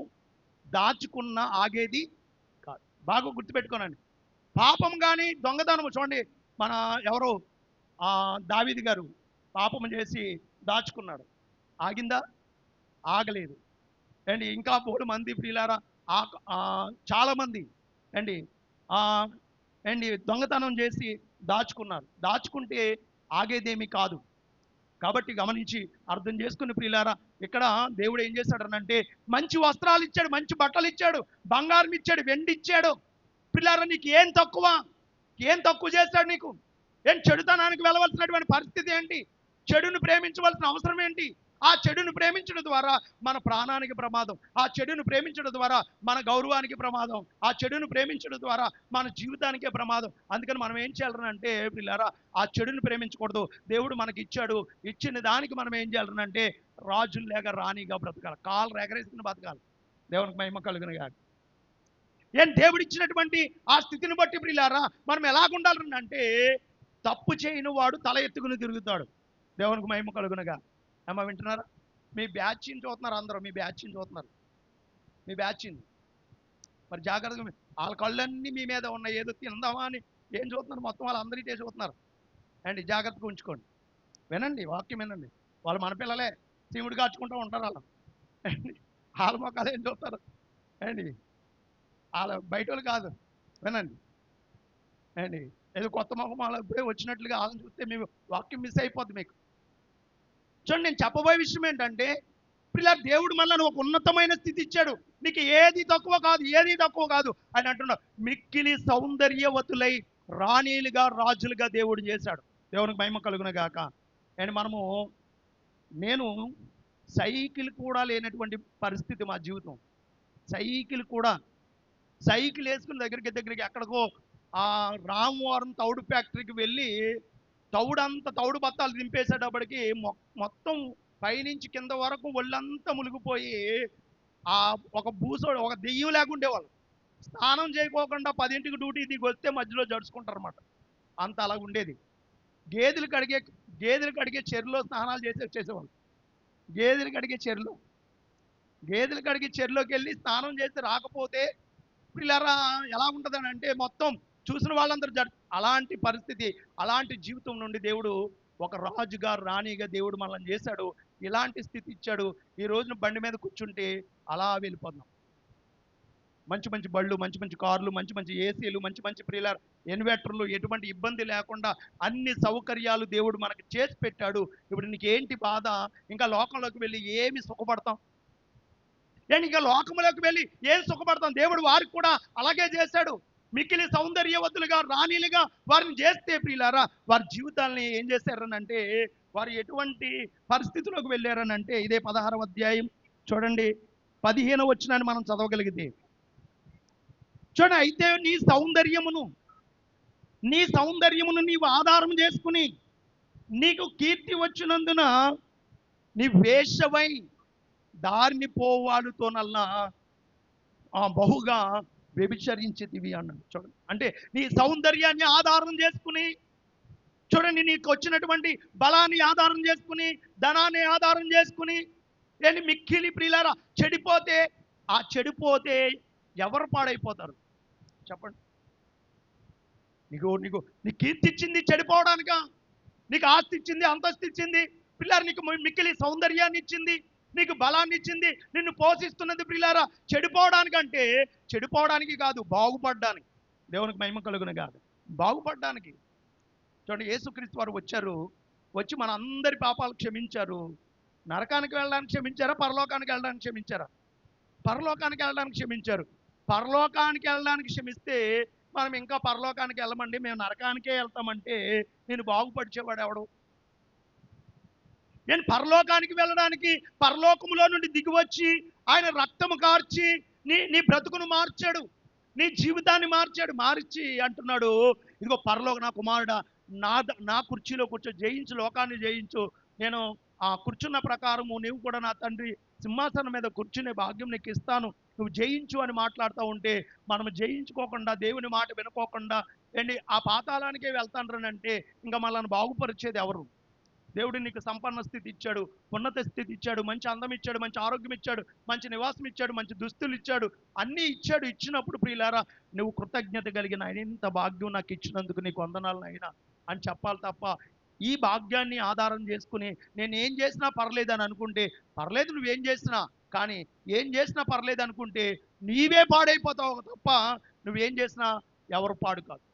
దాచుకున్న ఆగేది కాదు. బాగా గుర్తుపెట్టుకోనండి. పాపం కానీ దొంగతనము చూడండి, మన ఎవరు దావీదు గారు పాపం చేసి దాచుకున్నాడు, ఆగిందా? ఆగలేదు అండి. ఇంకా 3 మంది ప్రియులారా, చాలా మంది అండి అండి దొంగతనం చేసి దాచుకున్నారు. దాచుకుంటే ఆగేదేమీ కాదు. కాబట్టి గమనించి అర్థం చేసుకుని ప్రియులారా, ఇక్కడ దేవుడు ఏం చేశాడనంటే మంచి వస్త్రాలు ఇచ్చాడు, మంచి బట్టలు ఇచ్చాడు, బంగారం ఇచ్చాడు, వెండి ఇచ్చాడు. ప్రియులారా, నీకు ఏం తక్కువ? ఏం తక్కువ చేశాడు నీకు? ఏం చెడుతనానికి వెళ్ళవలసినటువంటి పరిస్థితి ఏంటి? చెడును ప్రేమించవలసిన అవసరం ఏంటి? ఆ చెడును ప్రేమించడం ద్వారా మన ప్రాణానికి ప్రమాదం, ఆ చెడును ప్రేమించడం ద్వారా మన గౌరవానికి ప్రమాదం, ఆ చెడును ప్రేమించడం ద్వారా మన జీవితానికే ప్రమాదం. అందుకని మనం ఏం చేయాలనంటే పిల్లారా, ఆ చెడును ప్రేమించకూడదు. దేవుడు మనకి ఇచ్చాడు, ఇచ్చిన దానికి మనం ఏం చేయాలనంటే రాజులు లేక రాణిగా బ్రతకాలి, కాలు ఎగరేసుకుని బ్రతకాలి. దేవునికి మహిమ కలుగును గాక. ఏం దేవుడు ఇచ్చినటువంటి ఆ స్థితిని బట్టి ప్రియులారా మనం ఎలాగుండాలంటే తప్పు చేయని వాడు తల ఎత్తుకుని తిరుగుతాడు. దేవునికి మహిమ కలుగునుగా. అమ్మ వింటున్నారా? మీ బ్యాచ్ని చూస్తున్నారు, అందరూ మీ బ్యాచ్ని చూస్తున్నారు, మీ బ్యాచ్ని. మరి జాగ్రత్తగా వాళ్ళ కళ్ళన్నీ మీ మీద ఉన్నాయి, ఏదో తిందామా అని ఏం చూస్తున్నారు, మొత్తం వాళ్ళందరికీ చూస్తున్నారు అండి. జాగ్రత్తగా ఉంచుకోండి, వినండి, వాక్యం వినండి. వాళ్ళు మన పిల్లలే, సీముడు కాచుకుంటూ ఉంటారు వాళ్ళు. వాళ్ళ మొక్కలు ఏం చూస్తారు అండి, వాళ్ళ బయట వాళ్ళు కాదు. వినండి అండి. ఏదో కొత్త మొహం వాళ్ళ ఇప్పుడే వచ్చినట్లుగా వాళ్ళని చూస్తే మీ వాక్యం మిస్ అయిపోద్ది మీకు. చూడండి, నేను చెప్పబోయే విషయం ఏంటంటే పిల్లలు, దేవుడు మళ్ళీ ఒక ఉన్నతమైన స్థితి ఇచ్చాడు. నీకు ఏది తక్కువ కాదు, ఏది తక్కువ కాదు అని అంటున్నాడు. మిక్కిలి సౌందర్యవతులై రాణీలుగా రాజులుగా దేవుడు చేశాడు. దేవునికి మహిమ కలుగును గాక. అండ్ నేను సైకిల్ కూడా లేనటువంటి పరిస్థితి మా జీవితం. సైకిల్ వేసుకుని దగ్గరికి ఎక్కడికో రామవరం తౌడు ఫ్యాక్టరీకి వెళ్ళి తౌడు బత్తాలు దింపేసేటప్పటికి మొత్తం పైనుంచి కింద వరకు ఒళ్ళంతా మునిగిపోయి ఒక బూసోడు, ఒక దెయ్యం లేకుండేవాళ్ళు. స్నానం చేయకోకుండా 10ంటికి డ్యూటీ దిగి వస్తే మధ్యలో జడుచుకుంటారు అన్నమాట. అంత అలా ఉండేది. గేదెలు కడిగే చెరువులో స్నానాలు చేసి వచ్చేసేవాళ్ళు. గేదెలు కడిగే చెరువులోకి వెళ్ళి స్నానం చేసి రాకపోతే పిల్లరా ఎలా ఉంటుందని అంటే మొత్తం చూసిన వాళ్ళందరూ అలాంటి పరిస్థితి, అలాంటి జీవితం నుండి దేవుడు ఒక రాజుగా రాణిగా దేవుడు మనల్ని చేశాడు. ఇలాంటి స్థితి ఇచ్చాడు. ఈ రోజున బండి మీద కూర్చుంటే అలా వెళ్ళిపోతున్నాం. మంచి మంచి బళ్ళు, మంచి మంచి కార్లు, మంచి మంచి ఏసీలు, మంచి మంచి ప్రియులర్ ఇన్వర్టర్లు, ఎటువంటి ఇబ్బంది లేకుండా అన్ని సౌకర్యాలు దేవుడు మనకి చేసి పెట్టాడు. ఇప్పుడు నీకు ఏంటి బాధ? ఇంకా లోకంలోకి వెళ్ళి ఏమి సుఖపడతాం? ఇంకా లోకంలోకి వెళ్ళి ఏం సుఖపడతాం? దేవుడు వారికి కూడా అలాగే చేశాడు. మిక్కిలి సౌందర్యవతులుగా రాణిలుగా వారిని చేస్తే ప్రియులారా, వారి జీవితాలని ఏం చేశారనంటే వారు ఎటువంటి పరిస్థితిలోకి వెళ్ళారనంటే ఇదే 16వ అధ్యాయం చూడండి, 15వ వచనాన్ని మనం చదవగలిగితే చూడండి. అయితే నీ సౌందర్యమును నీవు ఆధారం చేసుకుని నీకు కీర్తి వచ్చినందున నీ వేశ్యవై దారిని పోవాడుతోనల్లా బహుగా వ్యభిచరించేదివి అన్నాడు. చూడండి, అంటే నీ సౌందర్యాన్ని ఆధారం చేసుకుని, చూడండి, నీకు వచ్చినటువంటి బలాన్ని ఆధారం చేసుకుని, ధనాన్ని ఆధారం చేసుకుని మిక్కిలి ప్రియులారా చెడిపోతే ఎవరు పాడైపోతారు చెప్పండి? నీకు కీర్తి ఇచ్చింది చెడిపోవడానికా? నీకు ఆస్తి ఇచ్చింది, అంతస్తు ఇచ్చింది పిల్లారు, నీకు మిక్కిలి సౌందర్యాన్ని ఇచ్చింది, నీకు బలాన్ని ఇచ్చింది, నిన్ను పోషిస్తున్నది ప్రియులారా చెడిపోవడానికంటే, చెడిపోవడానికి కాదు, బాగుపడడానికి. దేవునికి మహిమ కలుగును కాదు, బాగుపడడానికి. చూడండి, యేసుక్రీస్తు వారు వచ్చి మన అందరి పాపాలు క్షమించారు. నరకానికి వెళ్ళడానికి క్షమించారా? పరలోకానికి వెళ్ళడానికి క్షమించారా? పరలోకానికి వెళ్ళడానికి క్షమించారు. పరలోకానికి వెళ్ళడానికి క్షమిస్తే మనం ఇంకా పరలోకానికి వెళ్ళమండి, మేము నరకానికే వెళ్తామంటే నేను బాగుపడిచేవాడు ఎవడు? నేను పరలోకానికి వెళ్ళడానికి పరలోకములో నుండి దిగివచ్చి ఆయన రక్తము కార్చి నీ బ్రతుకును మార్చాడు, నీ జీవితాన్ని మార్చి అంటున్నాడు, ఇదిగో పరలోక నా కుమారుడా, నా కుర్చీలో కూర్చో, జయించు, లోకాన్ని జయించు, నేను ఆ కూర్చున్న ప్రకారము నీవు కూడా నా తండ్రి సింహాసనం మీద కూర్చునే భాగ్యం నీకు ఇస్తాను, నువ్వు జయించు అని మాట్లాడుతూ ఉంటే మనం జయించుకోకుండా దేవుని మాట వినుకోకుండా ఏంటి ఆ పాతాళానికే వెళ్తాండ్రనంటే ఇంకా మనల్ని బాగుపరిచేది ఎవరు? దేవుడు నీకు సంపన్న స్థితి ఇచ్చాడు, ఉన్నత స్థితి ఇచ్చాడు, మంచి అందం ఇచ్చాడు, మంచి ఆరోగ్యం ఇచ్చాడు, మంచి నివాసం ఇచ్చాడు, మంచి దుస్తులు ఇచ్చాడు, అన్నీ ఇచ్చాడు. ఇచ్చినప్పుడు ప్రియులారా నువ్వు కృతజ్ఞత కలిగిన ఆయన ఇంత భాగ్యం నాకు ఇచ్చినందుకు నీకు వందనాలు అయినా అని చెప్పాలి తప్ప ఈ భాగ్యాన్ని ఆధారం చేసుకుని నేను ఏం చేసినా పర్లేదు అని అనుకుంటే పర్లేదు, నువ్వేం చేసినా, కానీ ఏం చేసినా పర్లేదు అనుకుంటే నీవే పాడైపోతావు తప్ప నువ్వేం చేసినా ఎవరు పాడు కాదు.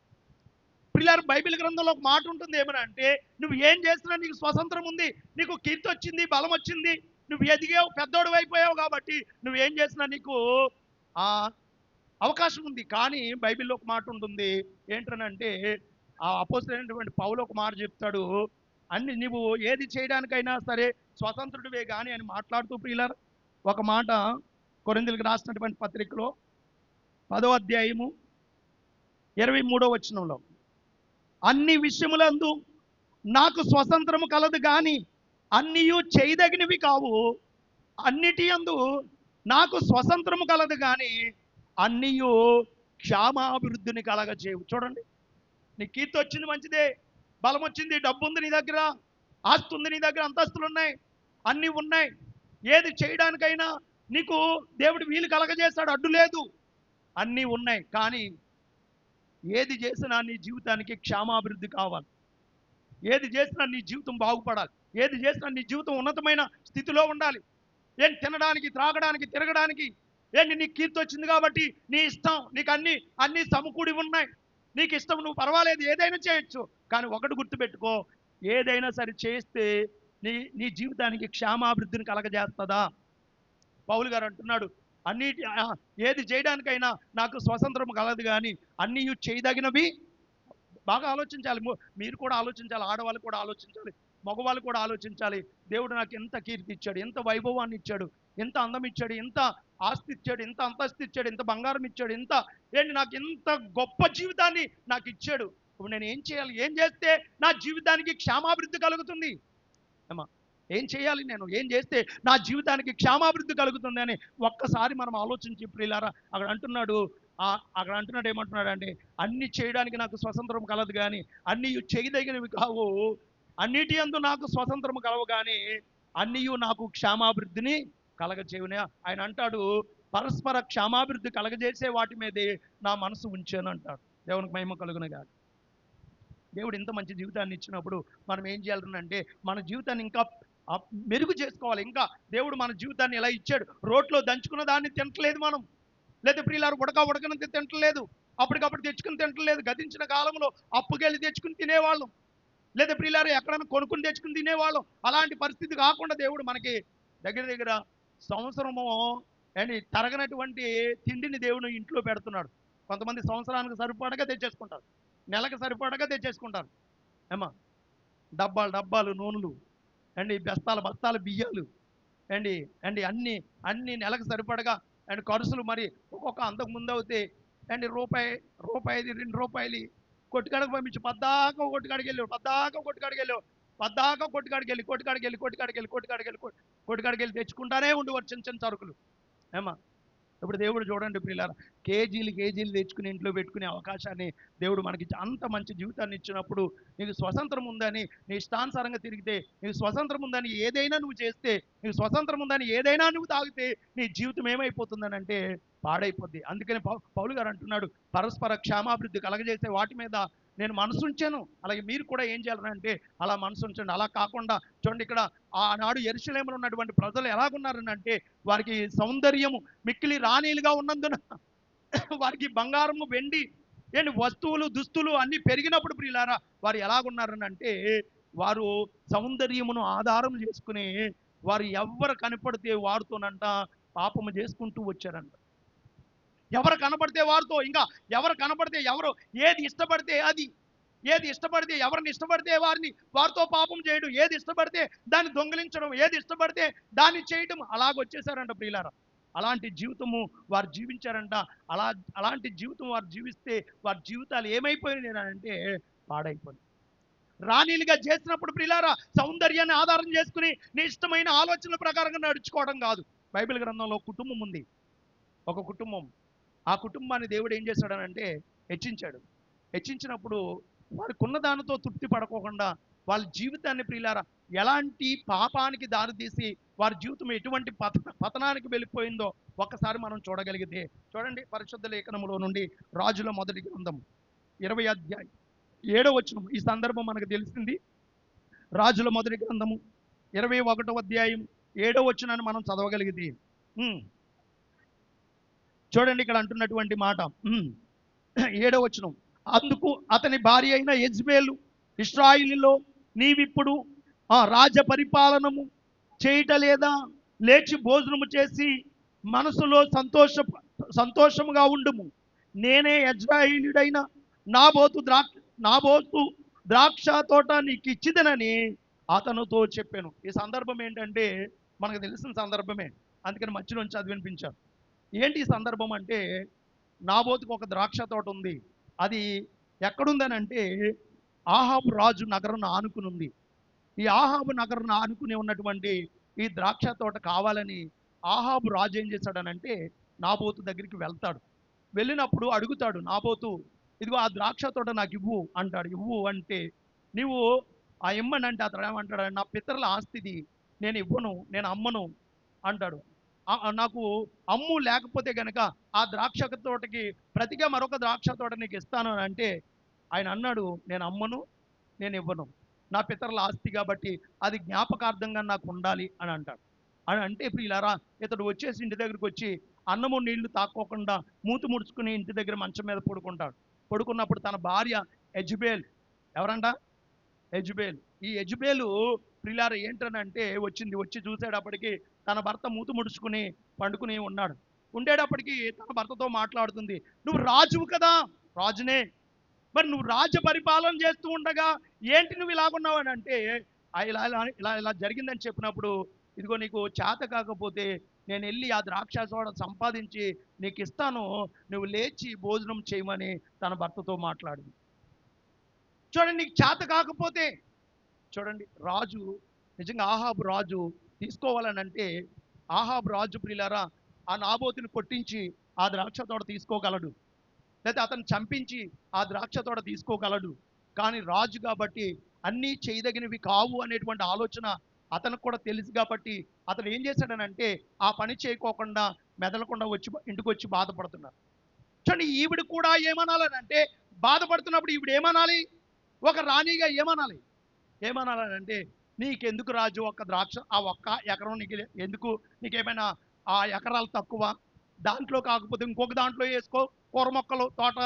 పిల్లలు బైబిల్ గ్రంథంలో ఒక మాట ఉంటుంది, ఏమని అంటే నువ్వు ఏం చేసినా నీకు స్వతంత్రం ఉంది, నీకు కీర్తి వచ్చింది, బలం వచ్చింది, నువ్వు ఎదిగావు, పెద్దోడు అయిపోయావు కాబట్టి నువ్వేం చేసినా నీకు ఆ అవకాశం ఉంది. కానీ బైబిల్లో ఒక మాట ఉంటుంది, ఏంటనంటే ఆ అపోస్తలుడైనటువంటి పౌలు ఒక మాట చెప్తాడు, అన్ని నువ్వు ఏది చేయడానికైనా సరే స్వతంత్రుడివే కానీ అని మాట్లాడుతూ ప్రియులారా ఒక మాట కొరింథీయులకు రాసినటువంటి పత్రికలో 10వ అధ్యాయము 23వ వచనంలో, అన్ని విషయములందు నాకు స్వతంత్రము కలదు కానీ అన్నియు చేయదగినవి కావు, అన్నిటి యందు నాకు స్వతంత్రము కలదు కానీ అన్నియు క్షేమాభివృద్ధిని కలగచేయవు. చూడండి, నీ కీర్తి వచ్చింది మంచిదే, బలం వచ్చింది, డబ్బు ఉంది నీ దగ్గర, ఆస్తి ఉంది నీ దగ్గర, అంతస్తులు ఉన్నాయి, అన్నీ ఉన్నాయి, ఏది చేయడానికైనా నీకు దేవుడు వీలు కలగజేస్తాడు, అడ్డు లేదు, అన్నీ ఉన్నాయి. కానీ ఏది చేసినా నీ జీవితానికి క్షేమాభివృద్ధి కావాలి, ఏది చేసినా నీ జీవితం బాగుపడాలి, ఏది చేసినా నీ జీవితం ఉన్నతమైన స్థితిలో ఉండాలి. ఏం తినడానికి, త్రాగడానికి, తిరగడానికి ఏంటి నీకు కీర్తి వచ్చింది కాబట్టి నీ ఇష్టం, నీకు అన్నీ సమకూడి ఉన్నాయి, నీకు ఇష్టం, నువ్వు పర్వాలేదు ఏదైనా చేయొచ్చు. కానీ ఒకటి గుర్తుపెట్టుకో, ఏదైనా సరే చేస్తే నీ నీ జీవితానికి క్షేమాభివృద్ధిని కలగజేస్తుందా? పౌలు గారు అంటున్నాడు, ఏది చేయడానికైనా నాకు స్వతంత్రం కలదు కానీ అన్నీ చేయదగినవి. బాగా ఆలోచించాలి, మీరు కూడా ఆలోచించాలి, ఆడవాళ్ళు కూడా ఆలోచించాలి, మగవాళ్ళు కూడా ఆలోచించాలి. దేవుడు నాకు ఎంత కీర్తి ఇచ్చాడు, ఎంత వైభవాన్ని ఇచ్చాడు, ఎంత అందం ఇచ్చాడు, ఎంత ఆస్తి ఇచ్చాడు, ఎంత అంతస్తు ఇచ్చాడు, ఎంత బంగారం ఇచ్చాడు, నాకు ఎంత గొప్ప జీవితాన్ని నాకు ఇచ్చాడు. ఇప్పుడు నేను ఏం చేయాలి? ఏం చేస్తే నా జీవితానికి క్షేమాభివృద్ధి కలుగుతుంది? ఏమా ఏం చేయాలి? నేను ఏం చేస్తే నా జీవితానికి క్షేమాభివృద్ధి కలుగుతుంది అని ఒక్కసారి మనం ఆలోచించి ప్రియులారా అక్కడ అంటున్నాడు ఏమంటున్నాడు అంటే, అన్ని చేయడానికి నాకు స్వతంత్రం కలదు కానీ అన్నీ చేయదగినవి కావు, అన్నిటి యందు నాకు స్వతంత్రం కలవు కానీ అన్నీ నాకు క్షేమాభివృద్ధిని కలగచేయునే. ఆయన అంటాడు, పరస్పర క్షేమాభివృద్ధి కలగజేసే వాటి మీదే నా మనసు ఉంచాను అంటాడు. దేవునికి మహిమ కలుగును గాక. దేవుడు ఇంత మంచి జీవితాన్ని ఇచ్చినప్పుడు మనం ఏం చేయాలంటే మన జీవితాన్ని ఇంకా మెరుగు చేసుకోవాలి. ఇంకా దేవుడు మన జీవితాన్ని ఎలా ఇచ్చాడు, రోట్లో దంచుకున్న దాన్ని తింటలేదు మనం, లేదా ప్రియులారు ఉడకని తింటలేదు, అప్పటికప్పుడు తెచ్చుకుని తింటలేదు. గతించిన కాలంలో అప్పుకెళ్ళి తెచ్చుకుని తినేవాళ్ళం, లేదా ప్రియులారు ఎక్కడైనా కొనుక్కుని తెచ్చుకుని తినేవాళ్ళం. అలాంటి పరిస్థితి కాకుండా దేవుడు మనకి దగ్గర సంవత్సరము తరగనటువంటి తిండిని దేవుడు ఇంట్లో పెడుతున్నాడు. కొంతమంది సంవత్సరానికి సరిపడగా తెచ్చేసుకుంటారు, నెలకు సరిపడగా తెచ్చేసుకుంటారు. ఏమా డబ్బాలు నూనెలు బస్తాల బియ్యాలు అన్ని నెలకు సరిపడగా ఖర్చులు. మరి ఒక్కొక్క అంతకు ముందు అవుతే రూపాయి 2 రూపాయలు కొట్టుకాడికి పంపించి పద్దాక కొట్టుకాడికి వెళ్ళి తెచ్చుకుంటానే ఉండేవారు చిన్న చిన్న సరుకులు. ఏమా ఇప్పుడు దేవుడు చూడండి ప్రియులారా, కేజీలు తెచ్చుకుని ఇంట్లో పెట్టుకునే అవకాశాన్ని దేవుడు మనకి అంత మంచి జీవితాన్ని ఇచ్చినప్పుడు నీకు స్వతంత్రం ఉందని, నీ ఇష్టానుసారంగా తిరిగితే, నీకు స్వతంత్రం ఉందని ఏదైనా నువ్వు చేస్తే, నీకు స్వతంత్రం ఉందని ఏదైనా నువ్వు తాగితే నీ జీవితం ఏమైపోతుందని అంటే పాడైపోద్ది. అందుకని పౌలు గారు అంటున్నాడు, పరస్పర క్షేమాభివృద్ధి కలగజేసే వాటి మీద నేను మనసు ఉంచాను. అలాగే మీరు కూడా ఏం చేయాలంటే అలా మనసు ఉంచండి. అలా కాకుండా చూడండి, ఇక్కడ ఆనాడు యెరూషలేములో ఉన్నటువంటి ప్రజలు ఎలాగున్నారనంటే వారికి సౌందర్యము మిక్కిలి రాణీలుగా ఉన్నందున వారికి బంగారము, వెండి వస్తువులు, దుస్తులు అన్నీ పెరిగినప్పుడు ప్రియులారా వారు ఎలాగున్నారనంటే వారు సౌందర్యమును ఆధారం చేసుకుని వారు ఎవరు కనపడితే వారితోనంట పాపము చేసుకుంటూ వచ్చారంట. ఎవరు కనపడితే వారితో, ఇంకా ఎవరు కనపడితే ఏది ఇష్టపడితే అది, ఏది ఇష్టపడితే ఎవరిని ఇష్టపడితే వారితో పాపం చేయడం, ఏది ఇష్టపడితే దాన్ని దొంగిలించడం, ఏది ఇష్టపడితే దాన్ని చేయడం, అలాగొచ్చేసారంట ప్రియులారా. అలాంటి జీవితము వారు జీవించారంట. అలాంటి జీవితం వారు జీవిస్తే వారి జీవితాలు ఏమైపోయినాయి అంటే పాడైపోయినాయి. రాణిలుగా చేసినప్పుడు ప్రియులారా సౌందర్యాన్ని ఆధారం చేసుకుని నీ ఇష్టమైన ఆలోచనల ప్రకారంగా నడుచుకోవడం కాదు. బైబిల్ గ్రంథంలో కుటుంబం ఉంది, ఒక కుటుంబం. ఆ కుటుంబాన్ని దేవుడు ఏం చేశాడనంటే హెచ్చించాడు. హెచ్చించినప్పుడు వారికి ఉన్న దానితో తృప్తి పడకోకుండా వాళ్ళ జీవితాన్ని ప్రియులారా ఎలాంటి పాపానికి దారితీసి వారి జీవితం ఎటువంటి పతనానికి వెళ్ళిపోయిందో ఒక్కసారి మనం చూడగలిగితే చూడండి. పరిశుద్ధ లేఖనములో నుండి రాజుల మొదటి గ్రంథం 20వ అధ్యాయం 7వ వచనం. ఈ సందర్భం మనకు తెలిసింది. రాజుల మొదటి గ్రంథము 21వ అధ్యాయం 7వ వచనాన్ని మనం చదవగలిగితే చూడండి ఇక్కడ అంటున్నటువంటి మాట. 7వ వచనం. అందుకు అతని భార్య అయిన యెజ్బేలు, ఇశ్రాయేలులో నీవిప్పుడు రాజ పరిపాలనము చేయటలేదా? లేచి భోజనము చేసి మనసులో సంతోషముగా ఉండుము. నేనే యెజ్రాయేలీయుడైన నాబోతు ద్రాక్ష తోట నీకు ఇచ్చిదనని అతనితో చెప్పాను. ఈ సందర్భం ఏంటంటే మనకు తెలిసిన సందర్భమే, అందుకని మధ్యలోంచి చదివినిపించాను. ఏంటి ఈ సందర్భం అంటే, నాబోతుకు ఒక ద్రాక్ష తోట ఉంది. అది ఎక్కడుందని అంటే ఆహాబు రాజు నగరం ఆనుకుని ఉంది. ఈ ఆహాబు నగరం ఆనుకుని ఉన్నటువంటి ఈ ద్రాక్ష తోట కావాలని ఆహాబు రాజు ఏం చేశాడనంటే నాబోతు దగ్గరికి వెళ్తాడు. వెళ్ళినప్పుడు అడుగుతాడు, నాబోతు ఇదిగో ఆ ద్రాక్ష తోట నాకు ఇవ్వు అంటాడు. ఇవ్వు అంటే నీవు ఆ ఇమ్మనంటే అతడు ఏమంటాడు, నా పితరుల ఆస్తిది, నేను ఇవ్వను, నేను అమ్మను అంటాడు. నాకు అమ్ము లేకపోతే గనక ఆ ద్రాక్ష తోటకి ప్రతిగా మరొక ద్రాక్ష తోట నీకు ఇస్తాను అని అంటే ఆయన అన్నాడు, నేను అమ్మను, నేను ఇవ్వను, నా పితరుల ఆస్తి కాబట్టి అది జ్ఞాపకార్థంగా నాకు ఉండాలి అని అంటాడు. అని అంటే ప్రియులారా ఇతడు వచ్చేసి ఇంటి దగ్గరికి వచ్చి అన్నము నీళ్లు తాక్కోకుండా మూతి ముడుచుకుని ఇంటి దగ్గర మంచం మీద పడుకుంటాడు. పడుకున్నప్పుడు తన భార్య యెజ్బేల్, ఎవరంట? యెజ్బేల్. ఈ యెజ్బేలు ప్రియులారా ఏంటనంటే వచ్చి చూసేటప్పటికి తన భర్త మూతి ముడుచుకుని పండుకుని ఉన్నాడు. ఉండేటప్పటికి తన భర్తతో మాట్లాడుతుంది, నువ్వు రాజువు కదా, రాజునే, మరి నువ్వు రాజ్య పరిపాలన చేస్తూ ఉండగా ఏంటి నువ్వు ఇలాగున్నావు అని అంటే ఇలా ఇలా ఇలా ఇలా జరిగిందని చెప్పినప్పుడు ఇదిగో నీకు చేత కాకపోతే నేను వెళ్ళి ఆ ద్రాక్ష సోడ సంపాదించి నీకు ఇస్తాను, నువ్వు లేచి భోజనం చేయమని తన భర్తతో మాట్లాడింది. చూడండి, నీకు చేత కాకపోతే చూడండి, రాజు నిజంగా ఆహాబు రాజు తీసుకోవాలని అంటే ఆహాబు రాజు ప్రియులారా ఆ నాబోతుని కొట్టించి ఆ ద్రాక్ష తోట తీసుకోగలడు, లేదా అతను చంపించి ఆ ద్రాక్ష తోట తీసుకోగలడు. కానీ రాజు కాబట్టి అన్నీ చేయదగినవి కావు అనేటువంటి ఆలోచన అతనికి కూడా తెలుసు కాబట్టి అతను ఏం చేశాడనంటే ఆ పని చేయకోకుండా మెదలకుండా ఇంటికి వచ్చి బాధపడుతున్నాడు. చూడండి, ఈవిడ కూడా ఏమనాలని అంటే బాధపడుతున్నప్పుడు ఈవిడ ఏమనాలి, ఒక రాణిగా ఏమనాలని అంటే నీకెందుకు రాజు ఒక్క ద్రాక్ష ఆ ఒక్క ఎకరం నీకు ఎందుకు, నీకేమైనా ఆ ఎకరాలు తక్కువ, దాంట్లో కాకపోతే ఇంకొక దాంట్లో వేసుకో కూర మొక్కలు తోట,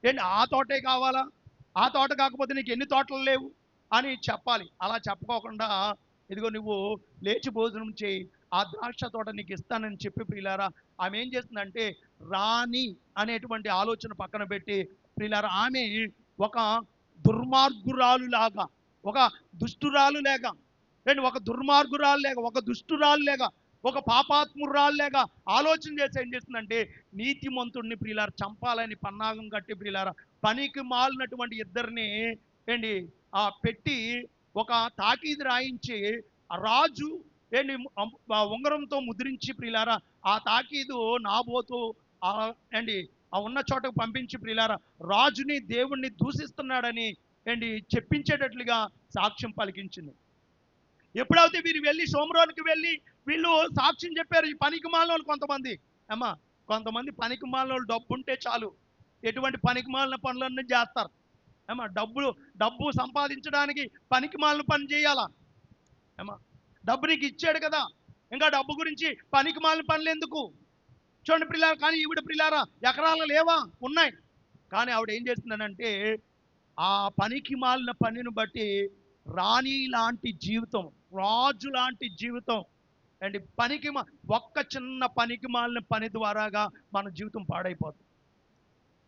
ఏంటి ఆ తోటే కావాలా, ఆ తోట కాకపోతే నీకు ఎన్ని తోటలు లేవు అని చెప్పాలి. అలా చెప్పుకోకుండా ఇదిగో నువ్వు లేచి భోజనం చేయి, ఆ ద్రాక్ష తోట నీకు ఇస్తానని చెప్పి ప్రియులారా ఆమె ఏం చేస్తుందంటే రాణి అనేటువంటి ఆలోచన పక్కన పెట్టి ప్రియులారా ఆమె ఒక దుర్మార్గురాలు లాగా, ఒక దుష్టురాలు లేక, ఒక దుర్మార్గురాలు లేక, ఒక దుష్టురాలు లేక, ఒక పాపాత్మురాలు లేక ఆలోచన చేసి ఏం చేస్తుందంటే నీతిమంతుడిని ప్రియులారా చంపాలని పన్నాగం కట్టి ప్రియులారా పనికి మాలినటువంటి ఇద్దరిని పెట్టి ఒక తాకీదు రాయించి రాజు ఉంగరంతో ముద్రించి ప్రియులారా ఆ తాకీదు నాబోతు ఆ ఉన్న చోటకు పంపించి ప్రియులారా రాజుని దేవుణ్ణి దూషిస్తున్నాడని చెప్పించేటట్లుగా సాక్ష్యం పలికించింది. ఎప్పుడైతే వీరు వెళ్ళి సోమరోనికి వెళ్ళి వీళ్ళు సాక్ష్యం చెప్పారు, ఈ పనికి మాలిన వాళ్ళు కొంతమంది పనికి మాలిన వాళ్ళు డబ్బు ఉంటే చాలు ఎటువంటి పనికి మాలిన పనులన్నీ చేస్తారు. డబ్బు సంపాదించడానికి పనికి మాలిన పని చేయాలా? డబ్బు నీకు ఇచ్చాడు కదా, ఇంకా డబ్బు గురించి పనికి మాలిన పనులు ఎందుకు? చూడండి ప్రియులారా, కానీ ఈవిడ ప్రియులారా ఎకరాలు లేవా, ఉన్నాయి, కానీ ఆవిడ ఏం చేస్తుందనంటే ఆ పనికి మాలిన పనిని బట్టి రాణి లాంటి జీవితం, రాజు లాంటి జీవితం ఒక్క చిన్న పనికి మాలిన పని ద్వారాగా మన జీవితం పాడైపోతుంది.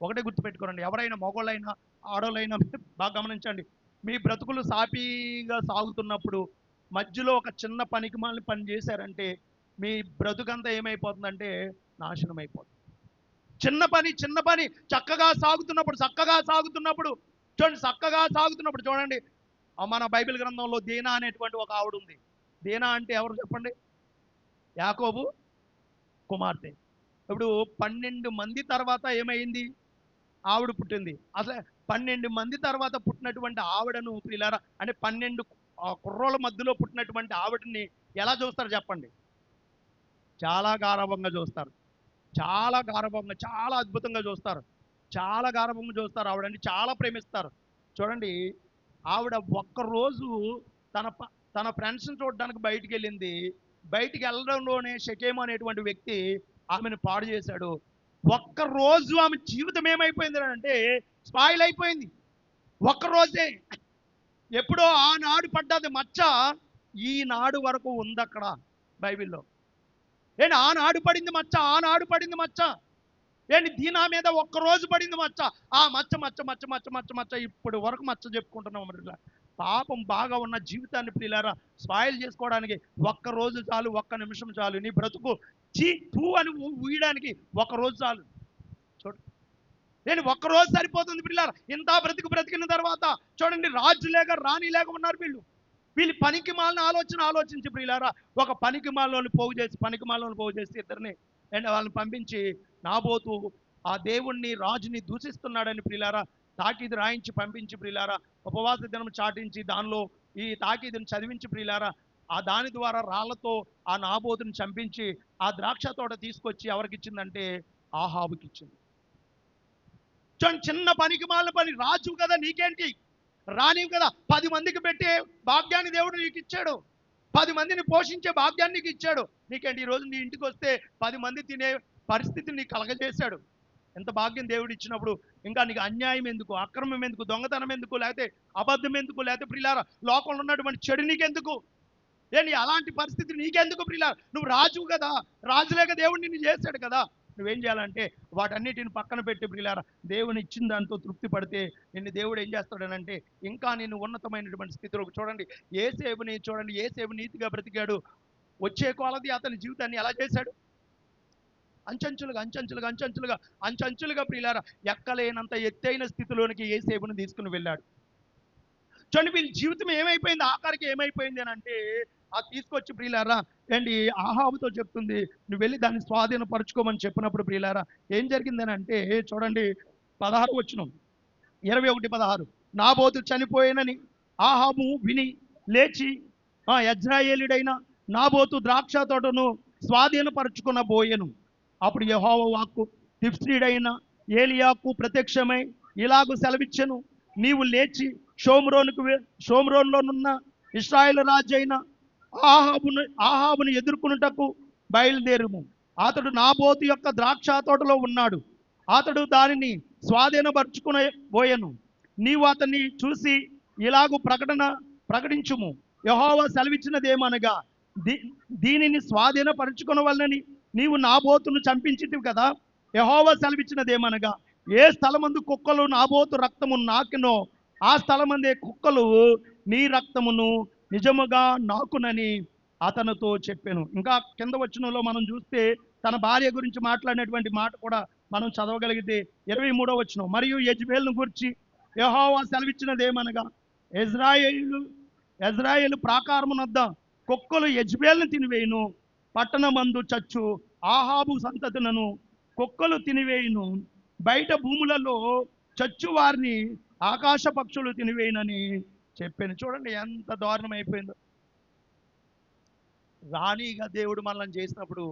ఒకటే గుర్తుపెట్టుకోండి, ఎవరైనా మగవాళ్ళైనా ఆడవాళ్ళైనా బాగా గమనించండి, మీ బ్రతుకులు సాఫీగా సాగుతున్నప్పుడు మధ్యలో ఒక చిన్న పనికి మాలిన పని చేశారంటే మీ బ్రతుకంతా ఏమైపోతుందంటే నాశనం అయిపోతుంది. చిన్న పని చక్కగా సాగుతున్నప్పుడు చూడండి, మన బైబిల్ గ్రంథంలో దీనా అనేటువంటి ఒక ఆవిడ ఉంది. దీనా అంటే ఎవరు చెప్పండి? యాకోబు కుమార్తె. ఇప్పుడు 12 మంది తర్వాత ఏమైంది? ఆవిడ పుట్టింది. అసలు 12 మంది తర్వాత పుట్టినటువంటి ఆవిడను ప్రియులారా, అంటే 12 కుర్రోళ్ళ మధ్యలో పుట్టినటువంటి ఆవిడని ఎలా చూస్తారు చెప్పండి? చాలా గారాబంగా చూస్తారు. చాలా గారాబంగా, చాలా అద్భుతంగా చూస్తారు. చాలా గారాబంగా చూస్తారు. ఆవిడని చాలా ప్రేమిస్తారు. చూడండి, ఆవిడ ఒక్కరోజు తన తన ఫ్రెండ్స్ని చూడడానికి బయటికి వెళ్ళింది. బయటికి వెళ్ళడంలోనే షకేము అనేటువంటి వ్యక్తి ఆమెను పాడు చేశాడు. ఒక్కరోజు ఆమె జీవితం ఏమైపోయింది అంటే స్పాయిల్ అయిపోయింది. ఒక్కరోజే. ఎప్పుడో ఆనాడు పడ్డది మచ్చ ఈనాడు వరకు ఉంది అక్కడ బైబిల్లో. ఏంటి ఆనాడు పడింది మచ్చ, ఆనాడు పడింది మచ్చ. ఏంటి దీనా మీద ఒక్కరోజు పడింది మచ్చ, ఆ మచ్చ మచ్చ మచ్చ మచ్చ మచ్చ మచ్చ ఇప్పటి వరకు మచ్చ చెప్పుకుంటున్నాం. మరి పాపం బాగా ఉన్న జీవితాన్ని ప్రియులారా స్పాయిల్ చేసుకోవడానికి ఒక్కరోజు చాలు, ఒక్క నిమిషం చాలు. నీ బ్రతుకు చీ తూ అని ఊయడానికి ఒక్కరోజు చాలు. చూడు, నేను ఒక్కరోజు సరిపోతుంది పిల్లలు. ఇంత బ్రతికిన తర్వాత చూడండి, రాజు లేక రాణి లేక ఉన్నారు వీళ్ళు. పనికి మాలిన ఆలోచించి ప్రియులారా ఒక పనికి మాలను పోగు చేసి ఇద్దరిని అండ్ వాళ్ళని పంపించి నాబోతు ఆ దేవుణ్ణి రాజుని దూషిస్తున్నాడని ప్రియులారా తాకీదు రాయించి పంపించి ప్రియులారా ఉపవాస దినం చాటించి దానిలో ఈ తాకీదుని చదివించి ప్రియులారా ఆ దాని ద్వారా రాళ్లతో ఆ నాబోతుని చంపించి ఆ ద్రాక్ష తోట తీసుకొచ్చి ఎవరికి ఇచ్చిందంటే ఆహాబుకి ఇచ్చింది. చిన్న పనికి మాలిన పని. రాజు కదా, నీకేంటి? రానివి కదా. 10 మందికి పెట్టే భాగ్యాన్ని దేవుడు నీకు ఇచ్చాడు. 10 మందిని పోషించే భాగ్యాన్ని నీకు ఇచ్చాడు. నీకేంటి? ఈరోజు నీ ఇంటికి వస్తే 10 మంది తినే పరిస్థితిని నీకు కలగజేశాడు. ఎంత భాగ్యం దేవుడు ఇచ్చినప్పుడు ఇంకా నీకు అన్యాయం ఎందుకు, అక్రమం ఎందుకు, దొంగతనం ఎందుకు, లేకపోతే అబద్ధం ఎందుకు, లేకపోతే ప్రియులారా లోకంలో ఉన్నటువంటి చెడు నీకెందుకు? అలాంటి పరిస్థితి నీకెందుకు ప్రియులారా? నువ్వు రాజు కదా, రాజులేక దేవుడు నిన్ను చేశాడు కదా. నువ్వేం చేయాలంటే వాటన్నిటిని పక్కన పెట్టి ప్రియులారా దేవుని ఇచ్చిన దాంతో తృప్తి పడితే నిన్ను దేవుడు ఏం చేస్తాడనంటే ఇంకా నిన్ను ఉన్నతమైనటువంటి స్థితిలోకి చూడండి. ఏసేపు నీతిగా బ్రతికాడు. వచ్చే కొలది అతని జీవితాన్ని ఎలా చేశాడు? అంచంచులుగా ప్రియులారా ఎక్కలేనంత ఎత్తైన స్థితిలోనికి ఏసేపుని తీసుకుని వెళ్ళాడు. చూడండి, వీళ్ళ జీవితం ఏమైపోయింది, ఆఖరికి ఏమైపోయింది అని అంటే ఆ తీసుకొచ్చి ప్రియులారా ఆహాబుతో చెప్తుంది, నువ్వు వెళ్ళి దాన్ని స్వాధీనపరచుకోమని చెప్పినప్పుడు ప్రియులారా ఏం జరిగిందని అంటే చూడండి 16 వచనం 21-16. నాబోతు చనిపోయినని ఆహాబు విని లేచి యజ్రాయేలుడైన నాబోతు ద్రాక్ష తోటను స్వాధీనపరచుకున్న బోయెను. అప్పుడు యెహోవా వాక్కు తిఫ్సీడైన ఏలియాకు ప్రత్యక్షమై ఇలాగు సెలవిచ్చెను, నీవు లేచి షోమ్రోన్లోనున్న ఇశ్రాయేలు రాజు అయిన ఆహాబును ఎదుర్కొనుటకు బయలుదేరుము. అతడు నాబోతు యొక్క ద్రాక్ష తోటలో ఉన్నాడు. అతడు దానిని స్వాధీనపరచుకునబోయెను. నీవు అతన్ని చూసి ఇలాగు ప్రకటించుము, యెహోవా సెలవిచ్చినదేమనగా దీనిని స్వాధీనపరచుకునవలనని నీవు నాబోతును చంపించితివి కదా. యెహోవా సెలవిచ్చినదేమనగా ఏ స్థలమందు కుక్కలు నాబోతు రక్తము నాకినో ఆ స్థలమందే కుక్కలు నీ రక్తమును నిజముగా నాకునని అతనితో చెప్పాను. ఇంకా కింద వచనంలో మనం చూస్తే తన భార్య గురించి మాట్లాడినటువంటి మాట కూడా మనం చదవగలిగితే 23వ వచనం, మరియు యెజ్బేలును గురించి యెహోవా సెలవిచ్చినదేమనగా యెజ్రాయేలు ప్రాకారమునొద్ద కుక్కలు యెజ్బేలును తినివేయును, పట్టణమందు చచ్చు ఆహాబు సంతతులను కుక్కలు తినివేయును, బయట భూములలో చచ్చు వారిని ఆకాశ పక్షులు తినివేయనని చెప్పాను. చూడండి ఎంత దారుణం అయిపోయిందో. రాణిగా దేవుడు మనల్ని చేసినప్పుడు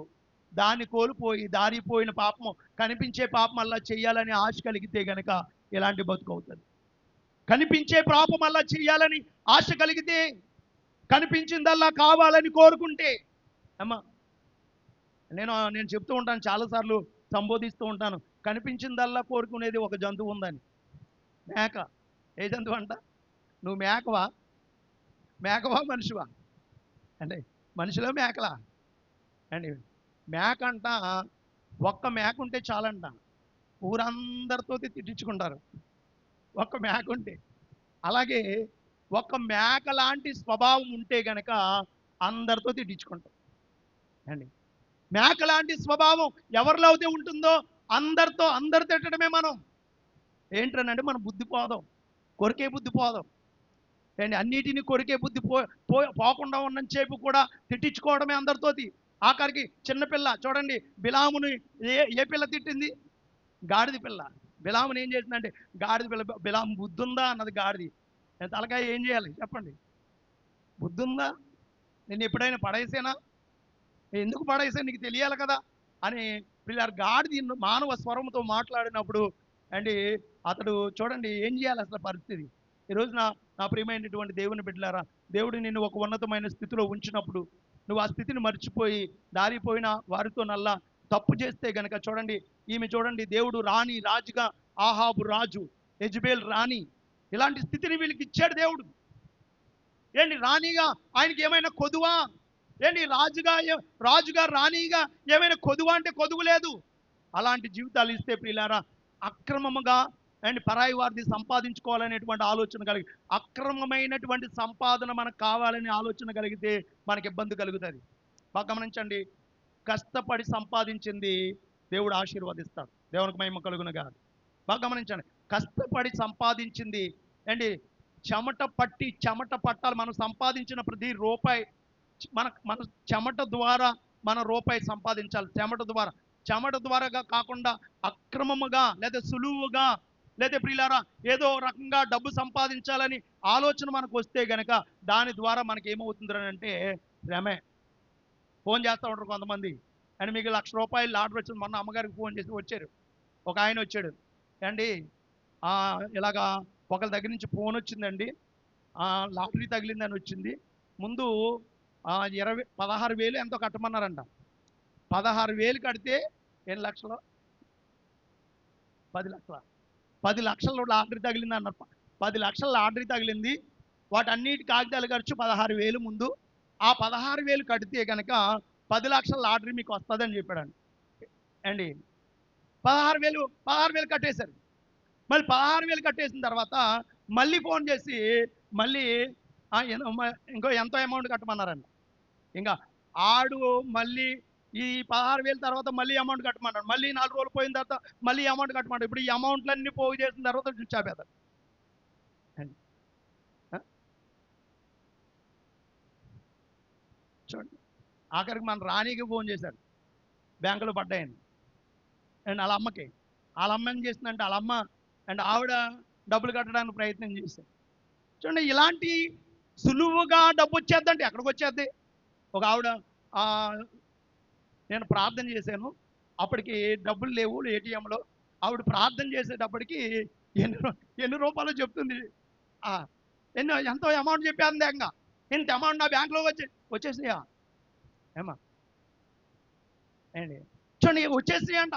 దాన్ని కోల్పోయి దారిపోయిన పాపము, కనిపించే పాపం అలా చేయాలని ఆశ కలిగితే గనక ఇలాంటి బతుకు అవుతుంది. కనిపించే పాపం అలా చేయాలని ఆశ కలిగితే, కనిపించిందల్లా కావాలని కోరుకుంటే అమ్మా నేను చెప్తూ ఉంటాను, చాలాసార్లు సంబోధిస్తూ ఉంటాను, కనిపించిందల్లా కోరుకునేది ఒక జంతువు ఉందని. మేక. ఏ జంతువు అంట? నువ్వు మేకవా మనిషివా? అంటే మనిషిలో మేకలా అండి. మేక అంట ఒక్క మేక ఉంటే చాలంట ఊరందరితో తిట్టించుకుంటారు, ఒక్క మేక ఉంటే. అలాగే ఒక్క మేక లాంటి స్వభావం ఉంటే గనక అందరితో తిట్టించుకుంటారు అండి. మేక లాంటి స్వభావం ఎవరిలో అయితే ఉంటుందో అందరు తిట్టడమే. మనం ఏంటనంటే మన బుద్ధి పోదాం, కొరికే బుద్ధి పోదాం. అండి అన్నిటిని కొరికే బుద్ధి పోకుండా ఉన్నని చెప్పి కూడా తిట్టించుకోవడమే అందరితోటి. ఆఖరికి చిన్నపిల్ల చూడండి, బిలాముని ఏ పిల్ల తిట్టింది? గాడిద పిల్ల. బిలాముని ఏం చేసిందంటే, గాడిద పిల్ల, బిలాము బుద్ధుందా అన్నది గాడిది. తలకాయ ఏం చేయాలి చెప్పండి? బుద్ధుందా? నేను ఎప్పుడైనా పడేసానా? ఎందుకు పడేసాను నీకు తెలియాలి కదా అని పిల్లలు గాడిది మానవ స్వరంతో మాట్లాడినప్పుడు అండి అతడు చూడండి ఏం చేయాలి అసలు పరిస్థితి. ఈరోజు నా ప్రియమైనటువంటి దేవుని బిడ్డలారా, దేవుడు నిన్ను ఒక ఉన్నతమైన స్థితిలో ఉంచినప్పుడు నువ్వు ఆ స్థితిని మర్చిపోయి దారిపోయిన వారితో నల్లా తప్పు చేస్తే గనక చూడండి, ఈమె చూడండి, దేవుడు రాణి రాజుగా, ఆహాబు రాజు, యెజబెల్ రాణి, ఇలాంటి స్థితిని వీళ్ళకి ఇచ్చాడు దేవుడు. ఏంటి రాణిగా ఆయనకి ఏమైనా కొదువా? ఏంటి రాజుగా రాణిగా ఏమైనా కొదువా అంటే కొదువు లేదు. అలాంటి జీవితాలు ఇస్తే ప్రియులారా, అక్రమముగా అండ్ పరాయి వారిని సంపాదించుకోవాలనేటువంటి ఆలోచన కలిగి, అక్రమమైనటువంటి సంపాదన మనకు కావాలనే ఆలోచన కలిగితే మనకి ఇబ్బంది కలుగుతుంది. బాగా గమనించండి, కష్టపడి సంపాదించింది దేవుడు ఆశీర్వదిస్తాడు. దేవునికి మహిమ కలుగును గాక. బాగా గమనించండి, కష్టపడి సంపాదించింది అండి, చెమట పట్టాలి. మనం సంపాదించిన ప్రతి రూపాయి మన మన చెమట ద్వారా మన రూపాయి సంపాదించాలి. చెమట ద్వారాగా కాకుండా అక్రమముగా లేదా సులువుగా లేదా ప్రియులారా ఏదో రకంగా డబ్బు సంపాదించాలని ఆలోచన మనకు వస్తే గనక దాని ద్వారా మనకి ఏమవుతుంది అంటే శ్రమే. ఫోన్ చేస్తూ ఉంటారు కొంతమంది, అండ్ మీకు ₹1,00,000 ఆర్డర్ వచ్చింది. మొన్న అమ్మగారికి ఫోన్ చేసి వచ్చారు, ఒక ఆయన వచ్చాడు, అండి ఇలాగా ఒకరి దగ్గర నుంచి ఫోన్ వచ్చిందండి, లాటరీ తగిలిందని వచ్చింది, ముందు 16,000 ఎంతో కట్టమన్నారంట. 16,000 కడితే ఎన్ని లక్షలు? 10 లక్షల. 10 లక్షల లాటరీ తగిలింది అన్నారు. 10 లక్షల లాటరీ తగిలింది. వాటన్నిటి కాగితాలు ఖర్చు 16,000 ముందు. ఆ 16,000 కడితే కనుక 10 లక్షల లాటరీ మీకు వస్తుందని చెప్పాడండి. అండి 16,000 కట్టేశారు. మళ్ళీ 16,000 కట్టేసిన తర్వాత మళ్ళీ ఫోన్ చేసి మళ్ళీ ఇంకో ఎంతో అమౌంట్ కట్టమన్నారండి. ఇంకా ఆడు మళ్ళీ ఈ 16,000 తర్వాత మళ్ళీ అమౌంట్ కట్టమన్నాడు. మళ్ళీ 4 రోజులు పోయిన తర్వాత మళ్ళీ అమౌంట్ కట్టమన్నాడు. ఇప్పుడు ఈ అమౌంట్లన్నీ పోగు చేసిన తర్వాత చూచాపేతాడు. చూడండి, ఆఖరికి మన రాణికి ఫోన్ చేశాడు, బ్యాంకులో పడ్డాయని. అండ్ వాళ్ళ అమ్మకి, వాళ్ళ అమ్మ ఏం చేసిందంటే వాళ్ళ అమ్మ అండ్ ఆవిడ డబ్బులు కట్టడానికి ప్రయత్నం చేశారు. చూడండి, ఇలాంటి సులువుగా డబ్బు వచ్చేద్దంటే ఎక్కడికి వచ్చేద్ది? ఒక ఆవిడ నేను ప్రార్థన చేశాను, అప్పటికి డబ్బులు లేవు ఏటీఎంలో. ఆవిడ ప్రార్థన చేసేటప్పటికి ఎన్ని రూపాయలు చెప్తుంది, ఎంతో అమౌంట్ చెప్పేది. ఇంకా ఇంత అమౌంట్ నా బ్యాంకులో వచ్చేసినాయా ఏమా అండి? చూడండి, వచ్చేసి అంటే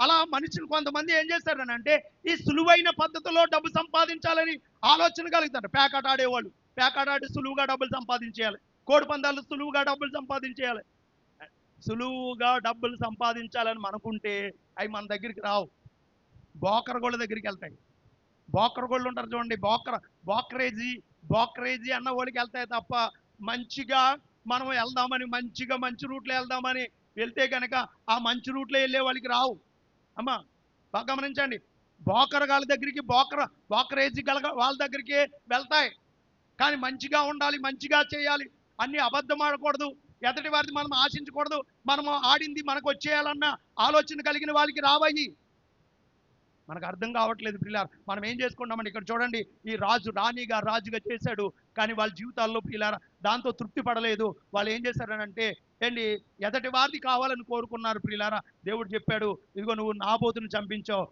అలా మనుషులు కొంతమంది ఏం చేస్తారని అంటే ఈ సులువైన పద్ధతిలో డబ్బు సంపాదించాలని ఆలోచన కలుగుతారు. పేకాట ఆడేవాళ్ళు పేకాట ఆడి సులువుగా డబ్బులు సంపాదించేయాలి. కోడి పందాలు సులువుగా డబ్బులు సంపాదించేయాలి. సులువుగా డబ్బులు సంపాదించాలని అనుకుంటే అవి మన దగ్గరికి రావు, బోకరగోళ్ళ దగ్గరికి వెళ్తాయి. బోకరగోళ్ళు ఉంటారు చూడండి, బోకరేజీ అన్న వాళ్ళకి వెళ్తాయి తప్ప మంచిగా మనం వెళ్దామని మంచి రూట్లో వెళ్దామని వెళ్తే కనుక ఆ మంచి రూట్లో వెళ్ళే వాళ్ళకి రావు. అమ్మా బాగా గమనించండి, బోకరగాళ్ళ దగ్గరికి బోకరేజీ వాళ్ళ దగ్గరికి వెళ్తాయి. కానీ మంచిగా ఉండాలి, మంచిగా చేయాలి, అన్ని అబద్ధం ఆడకూడదు, ఎదటి వారిని మనం ఆశించకూడదు, మనము ఆడింది మనకు వచ్చేయాలన్న ఆలోచన కలిగిన వాళ్ళకి రావయ్యి. మనకు అర్థం కావట్లేదు ప్రియులారా. మనం ఏం చేసుకుంటామండి? ఇక్కడ చూడండి, ఈ రాజుగా చేశాడు, కానీ వాళ్ళ జీవితాల్లో ప్రియులారా దాంతో తృప్తి పడలేదు. వాళ్ళు ఏం చేశారనంటే ఏంటి, ఎదటి వారిది కావాలని కోరుకున్నారు ప్రియులారా. దేవుడు చెప్పాడు, ఇదిగో నువ్వు నాబోతుని చంపించావు,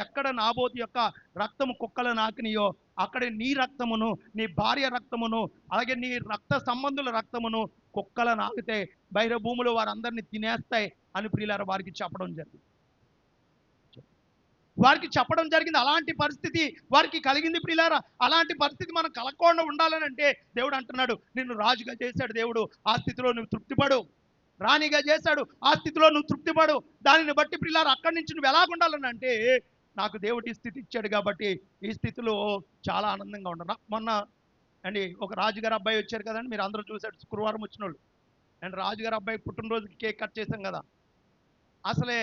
ఎక్కడ నాబోతు యొక్క రక్తము కుక్కలు నాకినియో అక్కడే నీ రక్తమును, నీ భార్య రక్తమును, అలాగే నీ రక్త సంబంధుల రక్తమును కుక్కలు నాకితే బయట భూములు వారందరినీ తినేస్తాయి అని ప్రియులారా వారికి చెప్పడం జరిగింది. అలాంటి పరిస్థితి వారికి కలిగింది ప్రియులారా. అలాంటి పరిస్థితి మనం కలగకుండా ఉండాలని అంటే దేవుడు అంటున్నాడు, నిన్ను రాజుగా చేశాడు దేవుడు, ఆ స్థితిలో నువ్వు తృప్తిపడు. రాణిగా చేశాడు, ఆ స్థితిలో నువ్వు తృప్తిపడు. దానిని బట్టి ప్రియులారా అక్కడి నుంచి నువ్వు ఎలాగుండాలని అంటే, నాకు దేవుడు ఈ స్థితి ఇచ్చాడు కాబట్టి ఈ స్థితిలో చాలా ఆనందంగా ఉండను. మొన్న అండి ఒక రాజుగారి అబ్బాయి వచ్చారు కదండి, మీరు అందరూ చూశారు, శుక్రవారం వచ్చిన వాళ్ళు. అండ్ రాజుగారి అబ్బాయి పుట్టినరోజుకి కేక్ కట్ చేశాం కదా. అసలే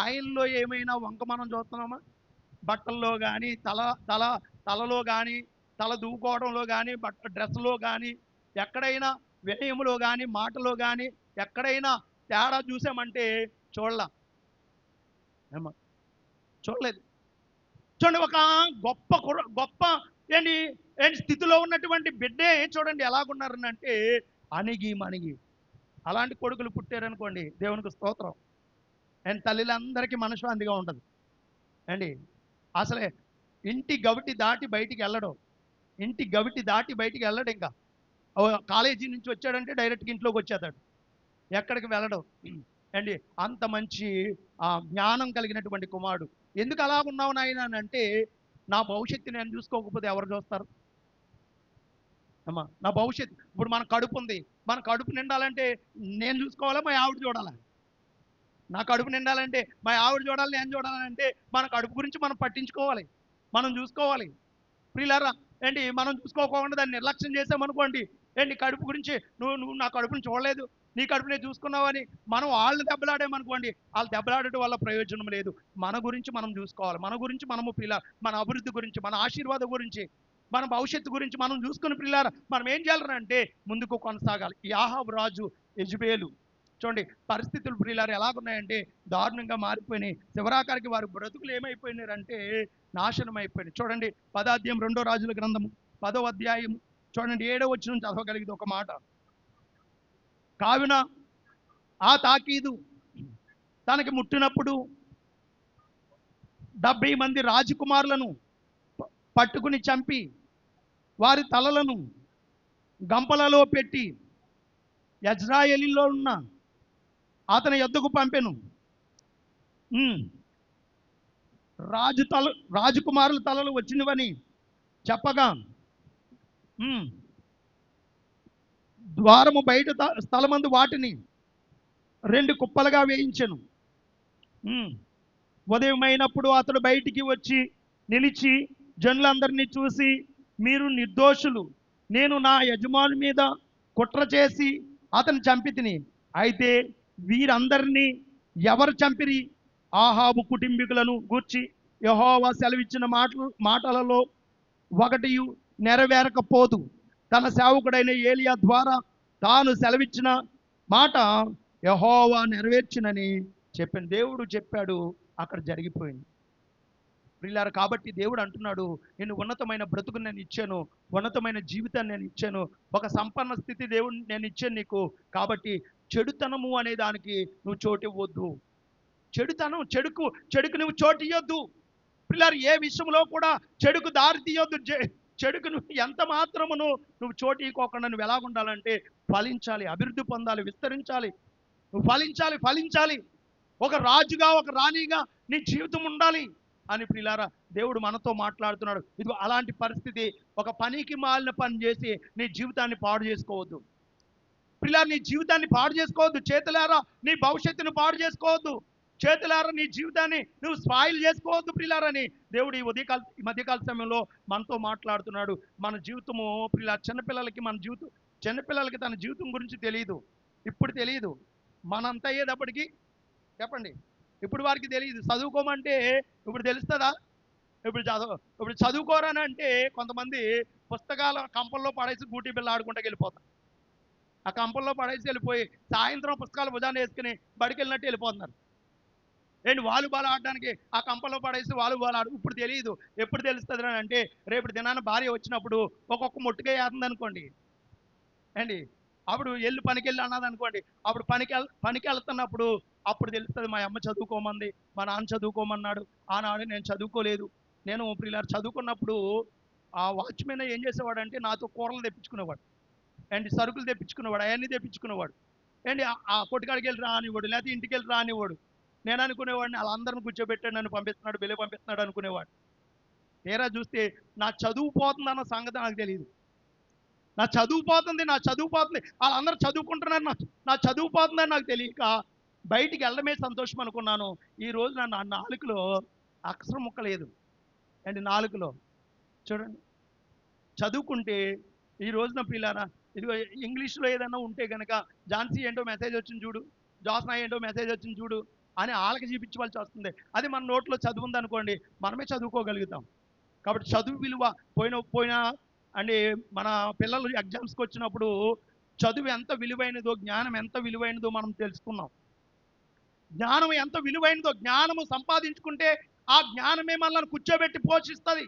ఆయనలో ఏమైనా వంక మనం చూస్తున్నామా? బట్టల్లో కానీ తలలో కానీ తల దూకోవడంలో కానీ డ్రెస్లో కానీ ఎక్కడైనా వ్యయములో కానీ మాటలో కానీ ఎక్కడైనా తేడా చూసామంటే చూడలా ఏమో చూడలేదు. చూడండి, ఒక గొప్ప ఏంటి ఏంటి స్థితిలో ఉన్నటువంటి బిడ్డే చూడండి ఎలాగున్నారనంటే అణిగి మణిగి. అలాంటి కొడుకులు పుట్టారనుకోండి, దేవునికి స్తోత్రం. అండ్ తల్లిలందరికీ మనశ్శాంతిగా ఉంటుంది అండి. అసలే ఇంటి గవిటి దాటి బయటికి వెళ్ళడం, ఇంటి గవిటి దాటి బయటికి వెళ్ళడు. ఇంకా కాలేజీ నుంచి వచ్చాడంటే డైరెక్ట్గా ఇంట్లోకి వచ్చేస్తాడు, ఎక్కడికి వెళ్ళడం అండి. అంత మంచి జ్ఞానం కలిగినటువంటి కుమారుడు. ఎందుకు అలా ఉన్నావు నాయన అని అంటే, నా భవిష్యత్తు నేను చూసుకోకపోతే ఎవరు చూస్తారు అమ్మా? నా భవిష్యత్తు ఇప్పుడు మన కడుపు ఉంది, మన కడుపు నిండాలంటే నేను చూసుకోవాలా, మా ఆవిడ చూడాలా? నా కడుపు నిండాలంటే మా ఆవిడ చూడాలి, నేను చూడాలంటే మన కడుపు గురించి మనం పట్టించుకోవాలి, మనం చూసుకోవాలి. ప్రియులారా ఏంటి, మనం చూసుకోకుండా దాన్ని నిర్లక్ష్యం చేసామనుకోండి ఏంటి, కడుపు గురించి నువ్వు నా కడుపుని చూడలేదు, నీ కడుపునే చూసుకున్నావని మనం వాళ్ళు దెబ్బలాడేమనుకోండి, వాళ్ళు దెబ్బలాడటం వల్ల ప్రయోజనం లేదు. మన గురించి మనం చూసుకోవాలి, మన గురించి మనము మన అభివృద్ధి గురించి, మన ఆశీర్వాదం గురించి, మన భవిష్యత్తు గురించి మనం చూసుకుని పిల్లారా మనం ఏం చేయాలంటే ముందుకు కొనసాగాలి. యాహాబు రాజు యెజెబెలు చూడండి పరిస్థితులు ప్రియులారు ఎలాగున్నాయంటే దారుణంగా మారిపోయినాయి. శివరాకారికి వారి బ్రతుకులు ఏమైపోయినారంటే నాశనం అయిపోయినాయి. చూడండి 10వ అధ్యాయం 2వ రాజుల గ్రంథము 10వ అధ్యాయం చూడండి 7వ వచనం చదవగలిగితే ఒక మాట. కావున ఆ తాకీదు తనకి ముట్టినప్పుడు 70 మంది రాజకుమారులను పట్టుకుని చంపి వారి తలలను గంపలలో పెట్టి యజ్రాయేలులో ఉన్న అతని యొద్దకు పంపెను. రాజకుమారుల తలలు వచ్చినవని చెప్పగా ద్వారము బయట స్థలమందు వాటిని 2 కుప్పలుగా వేయించెను. ఉదయమైనప్పుడు అతడు బయటికి వచ్చి నిలిచి జనులందరినీ చూసి, మీరు నిర్దోషులు, నేను నా యజమాని మీద కుట్ర చేసి అతను చంపితిని. అయితే వీరందరినీ ఎవరు చంపిరి? ఆహాబు కుటుంబీకులను గూర్చి యెహోవా సెలవిచ్చిన మాటలలో ఒకటి నెరవేరకపోదు. తన సేవకుడైన ఏలియా ద్వారా తాను సెలవిచ్చిన మాట యెహోవా నెరవేర్చినని చెప్పాను. దేవుడు చెప్పాడు, అక్కడ జరిగిపోయింది ప్రియులారా. కాబట్టి దేవుడు అంటున్నాడు, నేను ఉన్నతమైన బ్రతుకుని నేను ఇచ్చాను, ఉన్నతమైన జీవితాన్ని నేను ఇచ్చాను, ఒక సంపన్న స్థితి దేవుడు నేను ఇచ్చాను నీకు. కాబట్టి చెడుతనము అనే దానికి నువ్వు చోటు ఇవ్వద్దు. చెడుకు నువ్వు చోటు ఇవ్వద్దు ప్రియులారా. ఏ విషయంలో కూడా చెడుకు దారి తీయొద్దు. చెడుకు నువ్వు ఎంత మాత్రమును నువ్వు చోటు ఇవ్వకుండా నువ్వు ఎలాగుండాలంటే ఫలించాలి, అభివృద్ధి పొందాలి, విస్తరించాలి. నువ్వు ఫలించాలి. ఒక రాజుగా, ఒక రాణిగా నీ జీవితం ఉండాలి అని ప్రియులారా దేవుడు మనతో మాట్లాడుతున్నాడు. ఇది అలాంటి పరిస్థితి. ఒక పనికి మాలిన పని చేసి నీ జీవితాన్ని పాడు చేసుకోవద్దు ప్రియులారా. నీ జీవితాన్ని పాడు చేసుకోవద్దు. చేతులారా నీ భవిష్యత్తును పాడు చేసుకోవద్దు. చేతులారా నీ జీవితాన్ని నువ్వు స్పాయిల్ చేసుకోవద్దు ప్రియులారని దేవుడు ఈ మధ్యకాల సమయంలో మనతో మాట్లాడుతున్నాడు. మన జీవితము ప్రియులారా, చిన్నపిల్లలకి తన జీవితం గురించి తెలియదు, ఇప్పుడు తెలియదు. మనంతా అయ్యేటప్పటికి చెప్పండి, ఇప్పుడు వారికి తెలియదు. చదువుకోమంటే ఇప్పుడు తెలుస్తుందా? ఇప్పుడు చదువుకోరని అంటే కొంతమంది పుస్తకాల కంపల్లో పడేసి గూటి బిళ్ళ ఆడుకుంటూ వెళ్ళిపోతారు. ఆ కంపల్లో పడేసి వెళ్ళిపోయి సాయంత్రం పుస్తకాలు భుజాన్ని వేసుకుని బడికి వెళ్ళినట్టు వెళ్ళిపోతున్నారు. ఏంటి వాలీబాల్ ఆడడానికి ఆ కంపల్లో పడేసి వాలీబాల్ ఆడు. ఇప్పుడు తెలియదు. ఎప్పుడు తెలుస్తుంది అని అంటే రేపు దినాన భార్య వచ్చినప్పుడు ఒక్కొక్క ముట్టుగా వేస్తుంది అనుకోండి అండి, అప్పుడు పనికి వెళ్ళి అన్నది అనుకోండి, అప్పుడు పనికి వెళ్తున్నప్పుడు అప్పుడు తెలుస్తుంది, మా అమ్మ చదువుకోమంది, మా నాన్న చదువుకోమన్నాడు, ఆనాడు నేను చదువుకోలేదు. నేను ప్రియులారా చదువుకున్నప్పుడు ఆ వాచ్మెన్ ఏం చేసేవాడు అంటే నాతో కూరలు తెప్పించుకునేవాడు అండ్ సరుకులు తెప్పించుకునేవాడు, అవన్నీ తెప్పించుకునేవాడు ఏంటి. ఆ కొట్టుకాడికి వెళ్ళి రానివాడు, లేకపోతే ఇంటికి వెళ్ళి రానివాడు. నేను అనుకునేవాడిని వాళ్ళందరిని కూర్చోబెట్టాడు, నన్ను పంపిస్తున్నాడు, బిల్లు పంపిస్తున్నాడు అనుకునేవాడు. తీరా చూస్తే నా చదువు పోతుందన్న సంగతి నాకు తెలియదు. నా చదువు పోతుంది వాళ్ళందరూ చదువుకుంటున్నారు, నా చదువు పోతుందని నాకు తెలియక బయటికి వెళ్ళడమే సంతోషం అనుకున్నాను. ఈ రోజు నా నాలుకలో అక్షరం ముక్క లేదు అండ్ నాలుకలో చూడండి. చదువుకుంటే ఈ రోజున పిల్లారా, ఇదిగో ఇంగ్లీష్లో ఏదైనా ఉంటే కనుక ఝాన్సీ ఏంటో మెసేజ్ వచ్చింది చూడు, జోస్నా ఏంటో మెసేజ్ వచ్చింది చూడు అని వాళ్ళకి చూపించవలసి వస్తుంది. అది మన నోట్లో చదువు ఉందనుకోండి, మనమే చదువుకోగలుగుతాం. కాబట్టి చదువు విలువ అంటే మన పిల్లలు ఎగ్జామ్స్కి వచ్చినప్పుడు చదువు ఎంత విలువైనదో, జ్ఞానం ఎంత విలువైనదో మనం తెలుసుకున్నాం. జ్ఞానం ఎంత విలువైనదో, జ్ఞానము సంపాదించుకుంటే ఆ జ్ఞానమే మనల్ని కూర్చోబెట్టి పోషిస్తుంది.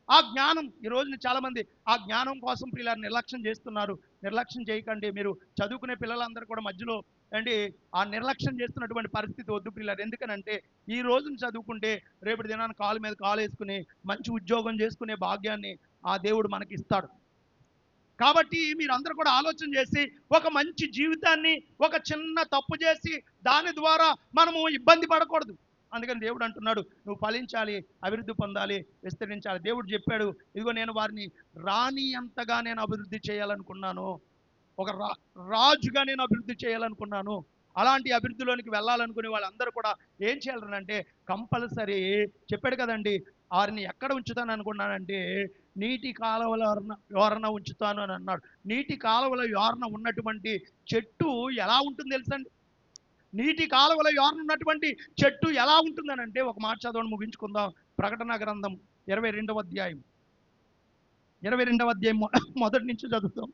ఆ జ్ఞానం ఈ రోజున చాలామంది ఆ జ్ఞానం కోసం పిల్లలు నిర్లక్ష్యం చేస్తున్నారు. నిర్లక్ష్యం చేయకండి. మీరు చదువుకునే పిల్లలందరూ కూడా మధ్యలో అండి ఆ నిర్లక్ష్యం చేస్తున్నటువంటి పరిస్థితి వద్దు పిల్లలు. ఎందుకనంటే ఈ రోజున చదువుకుంటే రేపటి దినాన్ని కాలు మీద కాలు వేసుకుని మంచి ఉద్యోగం చేసుకునే భాగ్యాన్ని ఆ దేవుడు మనకి ఇస్తాడు. కాబట్టి మీరందరూ కూడా ఆలోచన చేసి ఒక మంచి జీవితాన్ని, ఒక చిన్న తప్పు చేసి దాని ద్వారా మనము ఇబ్బంది పడకూడదు. అందుకని దేవుడు అంటున్నాడు, నువ్వు ఫలించాలి, అభివృద్ధి పొందాలి, విస్తరించాలి. దేవుడు చెప్పాడు, ఇదిగో నేను వారిని రాణి అంతగా నేను అభివృద్ధి చేయాలనుకున్నాను, ఒక రాజుగా నేను అభివృద్ధి చేయాలనుకున్నాను. అలాంటి అభివృద్ధిలోనికి వెళ్ళాలనుకునే వాళ్ళందరూ కూడా ఏం చేయాలనంటే కంపల్సరీ చెప్పాడు కదండి, వారిని ఎక్కడ ఉంచుతాను అనుకున్నానంటే నీటి కాలువల యోరన ఉంచుతాను అని అన్నాడు. నీటి కాలువల యోరన ఉన్నటువంటి చెట్టు ఎలా ఉంటుంది తెలుసండి? నీటి కాలువల యోరన ఉన్నటువంటి చెట్టు ఎలా ఉంటుందని అంటే ఒక మాట చదవడం ముగించుకుందాం. ప్రకటన గ్రంథం 22వ అధ్యాయం 22వ అధ్యాయం మొదటి నుంచి చదువుతాం.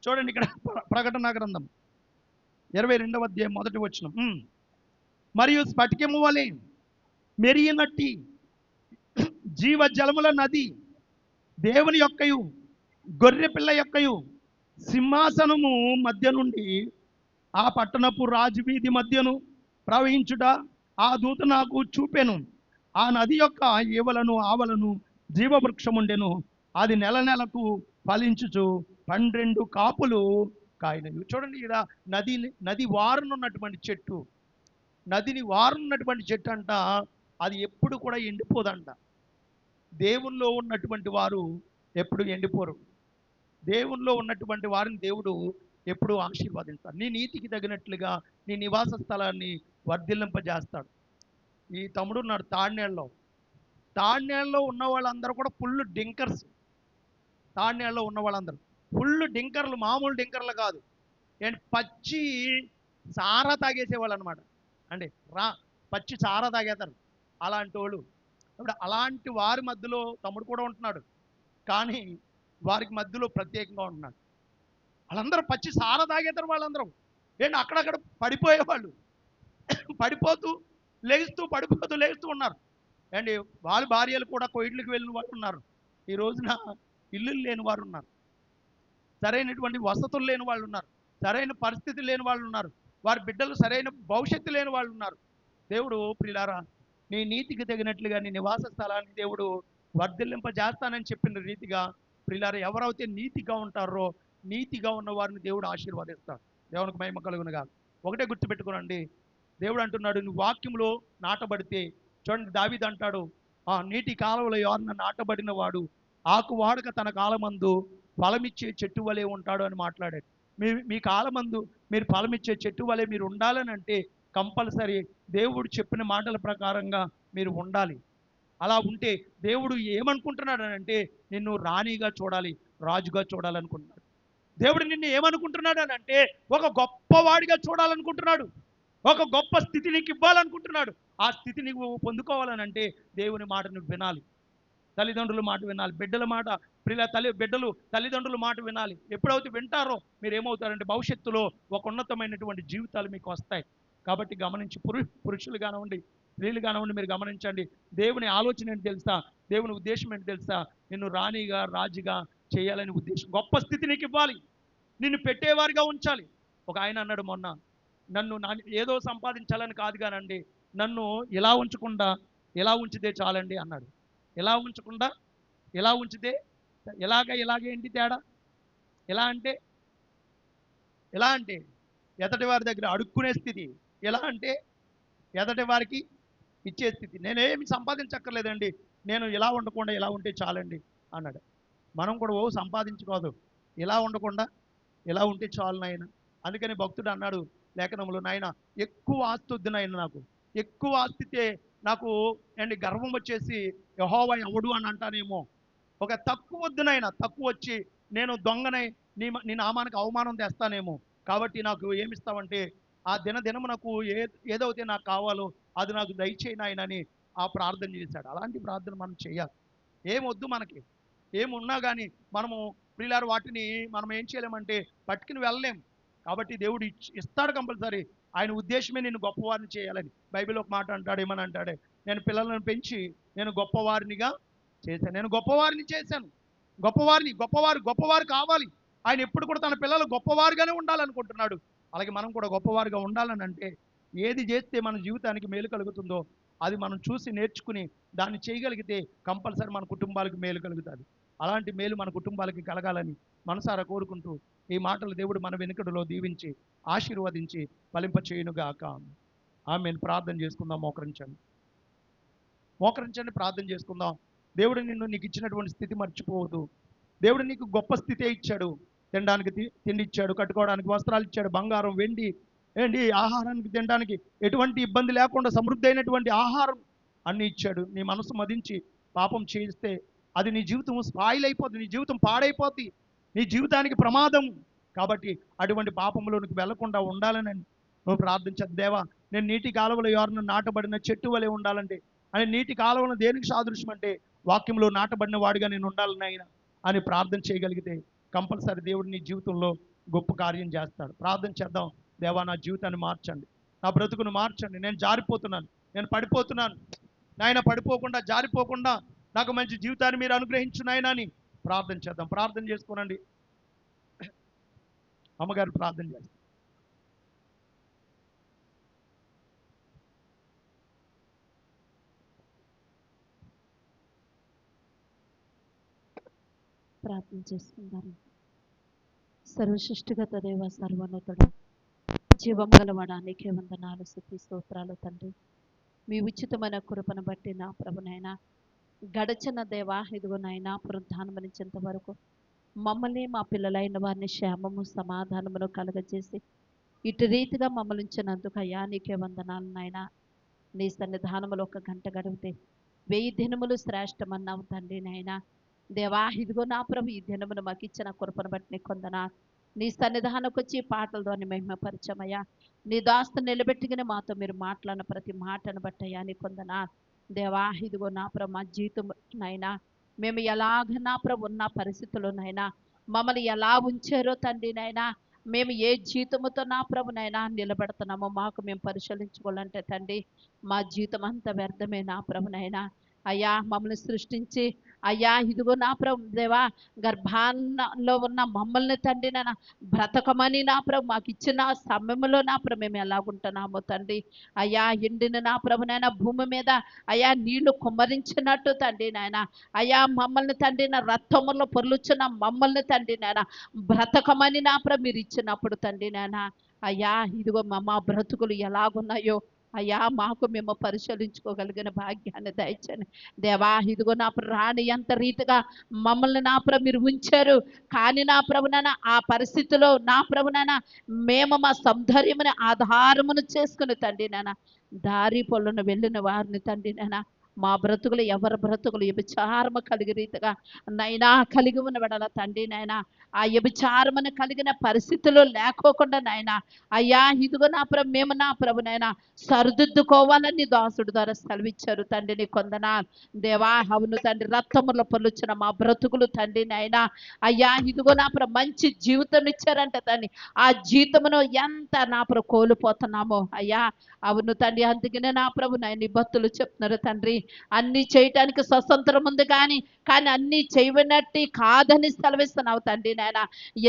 చూడండి ఇక్కడ ప్రకటన గ్రంథం 22వ అధ్యాయం మొదటి వచనం. మరియు స్ఫటికము వలె మెరియినట్టి జీవ జలముల నది దేవుని యొక్కయు గొర్రె పిల్ల యొక్కయు సింహాసనము మధ్య నుండి ఆ పట్టణపు రాజవీధి మధ్యను ప్రవహించుట ఆ దూత నాకు చూపెను. ఆ నది యొక్క ఈవలను ఆవలను జీవవృక్షముండెను. అది నెల నెలకు ఫలించుచు 12 కాపులు కాయనవి. చూడండి ఇక్కడ నది వారునున్నటువంటి చెట్టు, నదిని వారున్నటువంటి చెట్టు అంట. అది ఎప్పుడు కూడా ఎండిపోదంట. దేవుల్లో ఉన్నటువంటి వారు ఎప్పుడు ఎండిపోరు. దేవుల్లో ఉన్నటువంటి వారిని దేవుడు ఎప్పుడు ఆశీర్వదిస్తాడు. నీ నీతికి తగినట్లుగా నీ నివాస స్థలాన్ని వర్ధిల్లింపజేస్తాడు. ఈ తమ్ముడు ఉన్నాడు తాడ్నేళ్ళలో ఉన్న వాళ్ళందరూ కూడా ఫుల్ డింకర్స్. తాడ్నేళ్ళలో ఉన్న వాళ్ళందరూ ఫుల్ డింకర్లు, మామూలు డింకర్లు కాదు. ఏంటి పచ్చి సారా తాగేసేవాళ్ళు అనమాట. అంటే పచ్చి సారా తాగేతారు అలాంటి వాళ్ళు. ఇప్పుడు అలాంటి వారి మధ్యలో తమ్ముడు కూడా ఉంటున్నాడు, కానీ వారికి మధ్యలో ప్రత్యేకంగా ఉంటున్నాడు. వాళ్ళందరూ పచ్చి సారా తాగేతారు. వాళ్ళందరూ ఏంటి అక్కడక్కడ పడిపోయేవాళ్ళు, పడిపోతూ లేస్తూ ఉన్నారు. అండ్ వాళ్ళ భార్యలు కూడా కోయిట్లకు వెళ్ళిన వాళ్ళు ఉన్నారు. ఈ రోజున ఇల్లులు లేని వారు ఉన్నారు, సరైనటువంటి వసతులు లేని వాళ్ళు ఉన్నారు, సరైన పరిస్థితి లేని వాళ్ళు ఉన్నారు, వారి బిడ్డలు సరైన భవిష్యత్తు లేని వాళ్ళు ఉన్నారు. దేవుడు ప్రియులారా నీ నీతికి తగినట్లుగా నీ నివాస స్థలాన్ని దేవుడు వర్ధిల్లింపజేస్తానని చెప్పిన రీతిగా ప్రియులారా ఎవరైతే నీతిగా ఉంటారో నీతిగా ఉన్న వారిని దేవుడు ఆశీర్వదిస్తాడు. దేవునికి మహిమ కలుగునుగా. ఒకటే గుర్తుపెట్టుకోనండి, దేవుడు అంటున్నాడు నువ్వు వాక్యంలో నాటబడితే, చూడండి దావీదు అంటాడు, నీటి కాలువల యోరన నాటబడిన వాడు ఆకు వాడక తన కాలమందు ఫలమిచ్చే చెట్టు వలె ఉంటాడు అని మాట్లాడాడు. మీ కాలమందు మీరు ఫలమిచ్చే చెట్టు వలె మీరు ఉండాలని అంటే కంపల్సరీ దేవుడు చెప్పిన మాటల ప్రకారంగా మీరు ఉండాలి. అలా ఉంటే దేవుడు ఏమనుకుంటున్నాడు అని అంటే నిన్ను రాణిగా చూడాలి, రాజుగా చూడాలనుకుంటున్నాడు. దేవుడు నిన్ను ఏమనుకుంటున్నాడు అని అంటే ఒక గొప్పవాడిగా చూడాలనుకుంటున్నాడు, ఒక గొప్ప స్థితి నీకు ఇవ్వాలనుకుంటున్నాడు. ఆ స్థితి నీకు పొందుకోవాలని అంటే దేవుని మాట నువ్వు వినాలి, తల్లిదండ్రుల మాట వినాలి, బిడ్డలు తల్లిదండ్రుల మాట వినాలి. ఎప్పుడైతే వింటారో మీరు ఏమవుతారంటే భవిష్యత్తులో ఒక ఉన్నతమైనటువంటి జీవితాలు మీకు వస్తాయి. కాబట్టి గమనించి పురుషులు కానివ్వండి, స్త్రీలు కానివ్వండి, మీరు గమనించండి. దేవుని ఆలోచన ఏంటి తెలుసా? దేవుని ఉద్దేశం ఏంటి తెలుసా? నిన్ను రాణిగా రాజుగా చేయాలని ఉద్దేశం, గొప్ప స్థితి నీకు ఇవ్వాలి, నిన్ను పెట్టేవారిగా ఉంచాలి. ఒక ఆయన అన్నాడు మొన్న, నన్ను ఏదో సంపాదించాలని కాదు కానండి, నన్ను ఇలా ఉంచకుండా ఇలా ఉంచితే చాలండి అన్నాడు. ఎలా ఉంచకుండా ఎలా ఉంచితే ఇలాగేంటి తేడా? ఎలా అంటే ఎదటి వారి దగ్గర అడుక్కునే స్థితి, ఎలా అంటే ఎదటి వారికి ఇచ్చే స్థితి. నేనేమి సంపాదించక్కర్లేదండి, నేను ఇలా ఉండకుండా ఇలా ఉంటే చాలండి అన్నాడు. మనం కూడా సంపాదించుకోదు, ఇలా ఉండకుండా ఇలా ఉంటే చాలు నాయన. అందుకని భక్తుడు అన్నాడు లేఖనంలో, నాయన ఎక్కువ ఆస్తి వద్దు నాయన, నాకు ఎక్కువ ఆస్తితే నాకు గర్వం వచ్చేసి యెహోవా ఎవడు అని అంటానేమో. ఒక తక్కువ వద్దు నాయన, తక్కువ వచ్చి నేను దొంగనై నీ నామానికి అవమానం తెస్తానేమో. కాబట్టి నాకు ఏమిస్తావంటే ఆ దినము నాకు ఏదైతే నాకు కావాలో అది నాకు దయచేయి నాయన అని ఆ ప్రార్థన చేశాడు. అలాంటి ప్రార్థన మనం చేయాలి. ఏమొద్దు మనకి. ఏమున్నా కానీ మనము ప్రియులారు వాటిని మనం ఏం చేయలేమంటే పట్టుకుని వెళ్ళలేం. కాబట్టి దేవుడు ఇస్తాడు కంపల్సరీ. ఆయన ఉద్దేశమే నిన్ను గొప్పవారిని చేయాలని. బైబిల్ ఒక మాట అంటాడు, ఏమని అంటాడే, నేను పిల్లలను పెంచి నేను గొప్పవారినిగా చేశాను. నేను గొప్పవారిని చేశాను. గొప్పవారు కావాలి. ఆయన ఎప్పుడు కూడా తన పిల్లలు గొప్పవారుగానే ఉండాలనుకుంటున్నాడు. అలాగే మనం కూడా గొప్పవారుగా ఉండాలని అంటే ఏది చేస్తే మన జీవితానికి మేలు కలుగుతుందో అది మనం చూసి నేర్చుకుని దాన్ని చేయగలిగితే కంపల్సరీ మన కుటుంబాలకు మేలు కలుగుతుంది. అలాంటి మేలు మన కుటుంబాలకి కలగాలని మనసారా కోరుకుంటూ ఈ మాటలు దేవుడు మన వెనుకడులో దీవించి ఆశీర్వదించి ఫలింపచేయునుగాక. ఆమేన్. ప్రార్థన చేసుకుందాం. మోకరించండి, ప్రార్థన చేసుకుందాం. దేవుడు నీకు ఇచ్చినటువంటి స్థితి మర్చిపోవద్దు. దేవుడు నీకు గొప్ప స్థితే ఇచ్చాడు. తినడానికి తిండి ఇచ్చాడు, కట్టుకోవడానికి వస్త్రాలు ఇచ్చాడు, బంగారం వెండి ఏంటి ఆహారానికి తినడానికి ఎటువంటి ఇబ్బంది లేకుండా సమృద్ధి అయినటువంటి ఆహారం అన్నీ ఇచ్చాడు. నీ మనసు మదించి పాపం చేస్తే అది నీ జీవితం స్పాయిల్ అయిపోతుంది, నీ జీవితం పాడైపోతుంది, నీ జీవితానికి ప్రమాదం. కాబట్టి అటువంటి పాపంలోనికి వెళ్లకుండా ఉండాలని నువ్వు ప్రార్థించదు. దేవా, నేను నీటి కాలువలో ఎవరిని నాటబడిన చెట్టు వలె ఉండాలంటే అని నీటి కాలువలో దేనికి సాదృశ్యం అంటే వాక్యంలో నాటబడిన వాడిగా నేను ఉండాలని ఆయన అని ప్రార్థన చేయగలిగితే కంపల్సరీ దేవుడు నీ జీవితంలో గొప్ప కార్యం చేస్తాడు. ప్రార్థన చేద్దాం. దేవా, నా జీవితాన్ని మార్చండి, నా బ్రతుకును మార్చండి. నేను జారిపోతున్నాను, నేను పడిపోతున్నాను నాయన. పడిపోకుండా జారిపోకుండా నాకు మంచి జీవితాన్ని మీరు అనుగ్రహించు నాయన అని ప్రార్థన చేద్దాం. ప్రార్థన చేసుకోనండి. అమ్మగారు ప్రార్థన చేస్తాం. ప్రార్థన చేసుకుందాం. సర్వసృష్టిగత దేవ, సర్వోన్నతుడు, జీవం గలవాడానికి వందనాలు, స్తుతి స్తోత్రాలు తండ్రి. మీ ఉచితమైన కృపను బట్టి నా ప్రభునైనా గడచిన దేవ, ఇదిగో నాయన పునరుద్ధానమనించేంత వరకు మమ్మల్ని మా పిల్లలైన వారిని క్షేమము సమాధానమును కలగజేసి ఇటు రీతిగా మమ్మల్ని ఉంచినందుకు అయ్యా నీకే వందనాలు నాయన. నీ సన్నిధానములో ఒక గంట గడిపితే 1000 దినములు శ్రేష్టమన్నావు తండ్రి నాయన. దేవా, ఇదిగో నా ప్రభు, ఈ దినమును మాకు ఇచ్చిన కృపను బట్టి నీ కొందనా. నీ సన్నిధానంకి వచ్చి పాటల ద్వారా మహిమపరచమయ్యా. నీ దాస్తు నిలబెట్టుకుని మాతో మీరు మాట్లాడిన ప్రతి మాటను బట్టయ్యా నీ కొందనా. దేవా, ఇదిగో నా ప్రభు, మా జీవితం నైనా మేము ఎలాగ నా ప్రభు ఉన్న పరిస్థితుల్లోనైనా మమ్మల్ని ఎలా ఉంచారో తండ్రి నైనా, మేము ఏ జీవితముతో నా ప్రభునైనా నిలబెడుతున్నామో మాకు మేము పరిశీలించుకోవాలంటే తండ్రి, మా జీవితం అంతా వ్యర్థమే నా ప్రభునైనా. అయ్యా, మమ్మల్ని సృష్టించి అయ్యా ఇదిగో నా ప్రభు దేవా, గర్భాల్లో ఉన్న మమ్మల్ని తండ్రి నాన్న బ్రతకమని నా ప్రభు మాకు ఇచ్చిన సమయంలో నా ప్రభు మేము ఎలాగుంటున్నామో తండ్రి. అయ్యా, ఎండిన నా ప్రభునైనా భూమి మీద అయ్యా నీళ్లు కుమ్మరించినట్టు తండ్రి నాయన, అయ్యా మమ్మల్ని తండ్రి నా రక్తములో పొర్లుచున్న మమ్మల్ని తండ్రి నాయన బ్రతకమని నా ప్రభు మీరు ఇచ్చినప్పుడు తండ్రి నాయన, అయ్యా ఇదిగో మా బ్రతుకులు ఎలాగున్నాయో అయ్యా మాకు మేము పరిశీలించుకోగలిగిన భాగ్యాన్ని దయచండి దేవా. ఇదిగో నా రాణి ఎంత రీతిగా మమ్మల్ని నా ప్రభు మీరు ఉంచారు, కానీ నా ప్రభునైనా ఆ పరిస్థితిలో నా ప్రభునైనా మేము మా సౌందర్యముని ఆధారమును చేసుకుని తండ్రి నాయన దారి పొలను వెళ్ళిన వారిని తండ్రి నాయన మా బ్రతుకులు ఎవరి బ్రతుకులు వ్యభిచారము కలిగి రీతిగా నైనా కలిగి ఉన్న వెడల తండ్రి నాయన ఆ వ్యభిచారమును కలిగిన పరిస్థితుల్లో లేకోకుండా నాయన అయ్యా ఇదిగో నా ప్రభు మేము నా ప్రభునైనా సరిదిద్దుకోవాలని దాసుడు ద్వారా సెలవిచ్చారు తండ్రి నీ కొందనా. దేవా, అవును తండ్రి, రక్తములో పొల్లుచిన మా బ్రతుకులు తండ్రి నాయన అయ్యా ఇదిగో నా ప్రభు మంచి జీవితం ఇచ్చారంట తండ్రి, ఆ జీవితమును ఎంత నా ప్రభు కోల్పోతున్నామో అయ్యా. అవును తండ్రి, అందుకనే నా ప్రభు నాయన భక్తులు చెప్తున్నారు తండ్రి, అన్ని చేయటానికి స్వతంత్రం ఉంది కానీ అన్ని చేయనట్టు కాదని సెలవిస్తున్నావు తండ్రి నాయన.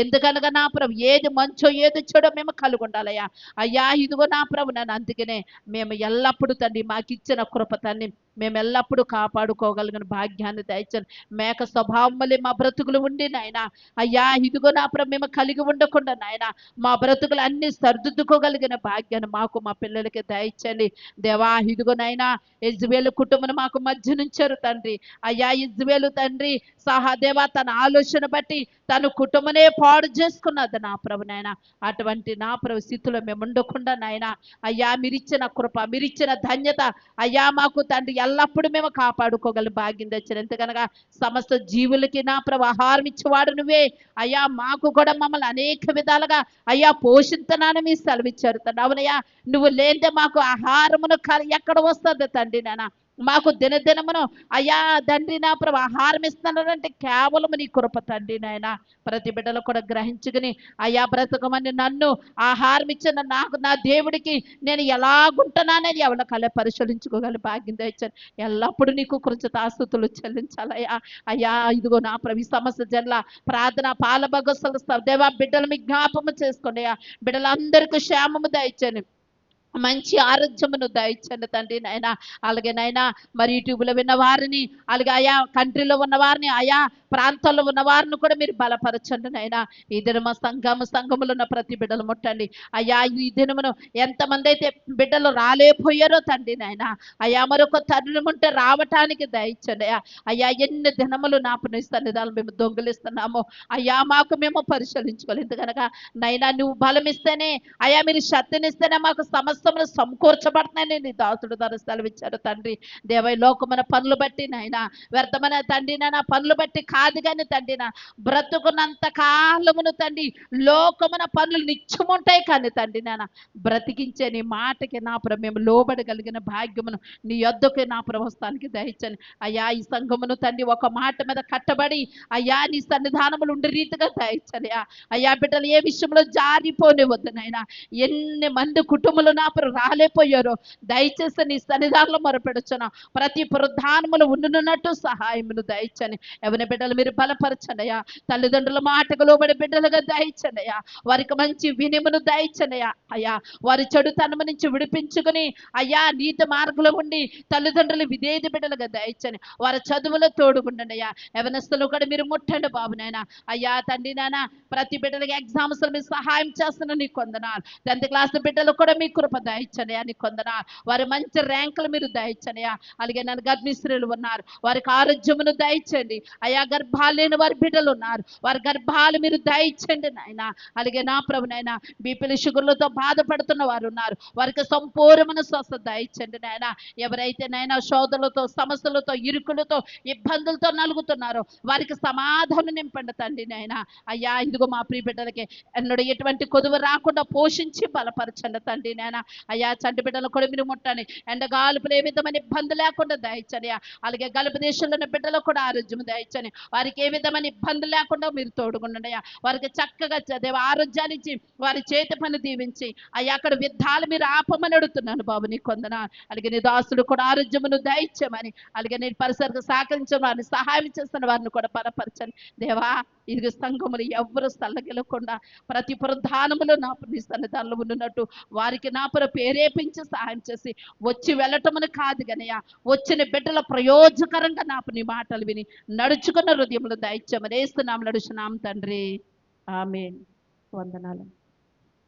ఎందుకనగా నా ప్రభు ఏది మంచో ఏది చెడో మేము కలిగి ఉండాలయ్యా. అయ్యా ఇదిగో నా ప్రభు నాయన, అందుకనే మేము ఎల్లప్పుడూ తండ్రి మాకు ఇచ్చిన కృప తండ్రి మేము ఎల్లప్పుడూ కాపాడుకోగలిగిన భాగ్యాన్ని దయచండి. మేక స్వభావం వల్ల మా బ్రతుకులు ఉండి నాయన అయ్యా ఇదిగో నా ప్రభు మేము కలిగి ఉండకుండా నాయన మా బ్రతుకులు అన్ని సరిదిద్దుకోగలిగిన భాగ్యాన్ని మాకు మా పిల్లలకి దయచండి దేవా. ఇదిగో నాయనా ఇజ్రాయేలు కుటుంబం మాకు మధ్య నుంచారు తండ్రి. అయ్యా ఇజ్రాయేలు తండ్రి సహదేవా తన ఆలోచన బట్టి తన కుటుంబనే పాడు చేసుకున్నది నా ప్రభు నాయన. అటువంటి నా ప్రభు స్థితిలో మేము ఉండకుండా నాయన అయ్యా మీరిచ్చిన కృప మీరిచ్చిన ధన్యత అయ్యా మాకు తండ్రి ఎల్లప్పుడూ మేము కాపాడుకోగల భాగ్యం తెచ్చారు. ఎందుకనగా సమస్త జీవులకి నా ప్రభు ఆహారం ఇచ్చేవాడు నువ్వే అయ్యా. మాకు కూడా మమ్మల్ని అనేక విధాలుగా అయ్యా పోషిస్తున్నాను మీరు సెలవిచ్చారు తండ్రి. అవునయ్యా, నువ్వు లేనిదే మాకు ఆహారమును ఎక్కడ వస్తుంది తండ్రి నాయన. మాకు దినదినమును అయ్యా తండ్రి నా ప్రభు ఆహారం ఇస్తున్నారంటే కేవలం నీ కృప తండ్రి నాయన. ప్రతి బిడ్డలు కూడా గ్రహించుకుని అయ్యా బ్రతకమని నన్ను ఆహారం ఇచ్చిన నాకు నా దేవుడికి నేను ఎలాగుంటున్నానని ఎవరి కళ్ళ పరిశీలించుకోగల భాగ్యం తెచ్చాను. ఎల్లప్పుడూ నీకు కృతజ్ఞతాస్తుతులు చెల్లించాలయ్యా. అయ్యా ఇదిగో నా ప్రభు ఈ సమస్య జల్ల ప్రార్థన పాలభగస్తుల దేవా బిడ్డలు మీ జ్ఞాపము చేసుకోండి అయ్యా. బిడ్డలందరికీ క్షేమము దయచండి, మంచి ఆరోగ్యమును దయచండి తండ్రి నాయన. అలాగే నాయన మరి యూట్యూబ్లో విన్న వారిని, అలాగే ఆయా కంట్రీలో ఉన్న వారిని, ఆయా ప్రాంతాల్లో ఉన్న వారిని కూడా మీరు బలపరచండి నాయన. ఈ దినమ సంఘములో ఉన్న ప్రతి బిడ్డలు ముట్టండి అయ్యా. ఈ దినమును ఎంతమంది అయితే బిడ్డలు రాలేపోయారో తండ్రి నాయన, అయ్యా మరొక తరుణం ఉంటే రావటానికి దయచండి అయ్యా. అయ్యా ఎన్ని దినములు నా సన్నిధానం మేము దొంగిలిస్తున్నాము అయ్యా, మాకు మేము పరిశీలించుకోవాలి. ఎందుకనగా నైనా నువ్వు బలం ఇస్తేనే అయ్యా, మీరు శక్తినిస్తేనే మాకు సమస్తములు సమకూర్చబడుతున్నాయని నీ దాసుడు ధర సెలవిచ్చారు తండ్రి. దేవ లోకమైన పనులు బట్టి నాయన, వ్యర్థమైన తండ్రి నా పనులు బట్టి కాదు కానీ తండ్రి నా బ్రతుకున్నంత కాలమును తండ్రి లోకమైన పనులు నిత్యముంటాయి కానీ తండ్రి నాన్న బ్రతికించే నీ మాటకి నా ప్రభు మేము లోబడగలిగిన భాగ్యమును నీ యొద్దకు నా ప్రభుత్వానికి దయచని అయ్యా. ఈ సంఘమును తండ్రి ఒక మాట మీద కట్టబడి అయ్యా నీ సన్నిధానములు ఉండే రీతిగా దయచని అయ్యా. బిడ్డలు ఏ విషయంలో జారిపోనివద్దు నాయన. ఎన్ని మంది కుటుంబాలు నా రాలేపోయారో దయచేసి నీ సన్నిధానంలో మొరపెడుచున్నా. ప్రతి ప్రధానములు ఉండునట్టు సహాయమును దయచని ఎవరి బిడ్డలు మీరు బలపరచనయ్యా. తల్లిదండ్రుల మాటకు లోబడి బిడ్డలుగా దయచనయ్యా. వారికి మంచి వినిమును దయచనయ్యా. అయ్యా వారి చెడుతనము నుంచి విడిపించుకుని అయ్యా నీతి మార్గంలో ఉండి తల్లిదండ్రులు విధేయత బిడ్డలుగా దయచని వారి చదువులో తోడుకుండండియా. యవనస్తులు కూడా మీరు ముట్టండి బాబు నాయన. అయ్యా తండ్రి నాయన ప్రతి బిడ్డలకి ఎగ్జామ్స్ మీరు సహాయం చేస్తున్న నీకు కొందనాలు. 10th క్లాస్ బిడ్డలు కూడా మీ కృప దయచనయా నీకు కొందనాలు. వారి మంచి ర్యాంకులు మీరు దయచనయా. అలాగే నన్ను గర్భిణీ స్త్రీలు ఉన్నారు, వారికి ఆరోగ్యమును దయచండి అయ్యా. గర్భాలు లేని వారి బిడ్డలు ఉన్నారు, వారి గర్భాలు మీరు దయచండి నాయన. అలాగే నా ప్రభు నాయన బీపీలు షుగర్లతో బాధపడుతున్న వారు ఉన్నారు, వారికి సంపూర్ణమైన స్వస్థత దయచండి నాయన. ఎవరైతే నాయన శోధలతో సమస్యలతో ఇరుకులతో ఇబ్బందులతో నలుగుతున్నారో వారికి సమాధానం నింపండి తండ్రి నాయన. అయ్యా ఇదిగో మా ప్రియ బిడ్డలకి ఎన్నడూ ఎటువంటి కొదువు రాకుండా పోషించి బలపరచండి తండ్రి నాయన. అయ్యా చంటి బిడ్డలు కూడా మీరు ముట్టండి, ఎండగాలుపులు ఏ విధమైన ఇబ్బంది లేకుండా దయచని. అలాగే గల్ఫ్ దేశంలో ఉన్న బిడ్డలకు కూడా ఆరోగ్యం దయచని, వారికి ఏ విధమైన ఇబ్బంది లేకుండా మీరు తోడుకుండండి అయ్యా. వారికి చక్కగా చదివే ఆరోగ్యాన్ని ఇచ్చి వారి చేతి పని దీవించి అయ్యా అక్కడ యుద్ధాలు మీరు ఆపమని అడుగుతున్నాను బాబు నీ కొందన. అలాగే నీ దాసులు కూడా ఆరోగ్యమును దయచమని, అలాగే నీ పరిసరకు సహకరించిన వారిని సహాయం చేస్తున్న వారిని కూడా బలపరచని దేవా. ఇది సంఘములు ఎవ్వరు స్థలగెలకుండా ప్రతి ప్రధానములు నా నీ సన్నిధానంలో ఉన్నట్టు వారికి నా ప్రేరేపించి సహాయం చేసి వచ్చి వెళ్ళటమును కాదు గనయ్యా, వచ్చిన బిడ్డల ప్రయోజకరంగా నా నీ మాటలు విని నడుచుకున్న హృదయములు దయచమని ఏస్తున్నాం నడుచున్నాం తండ్రి. ఆమేన్. వందనాలు.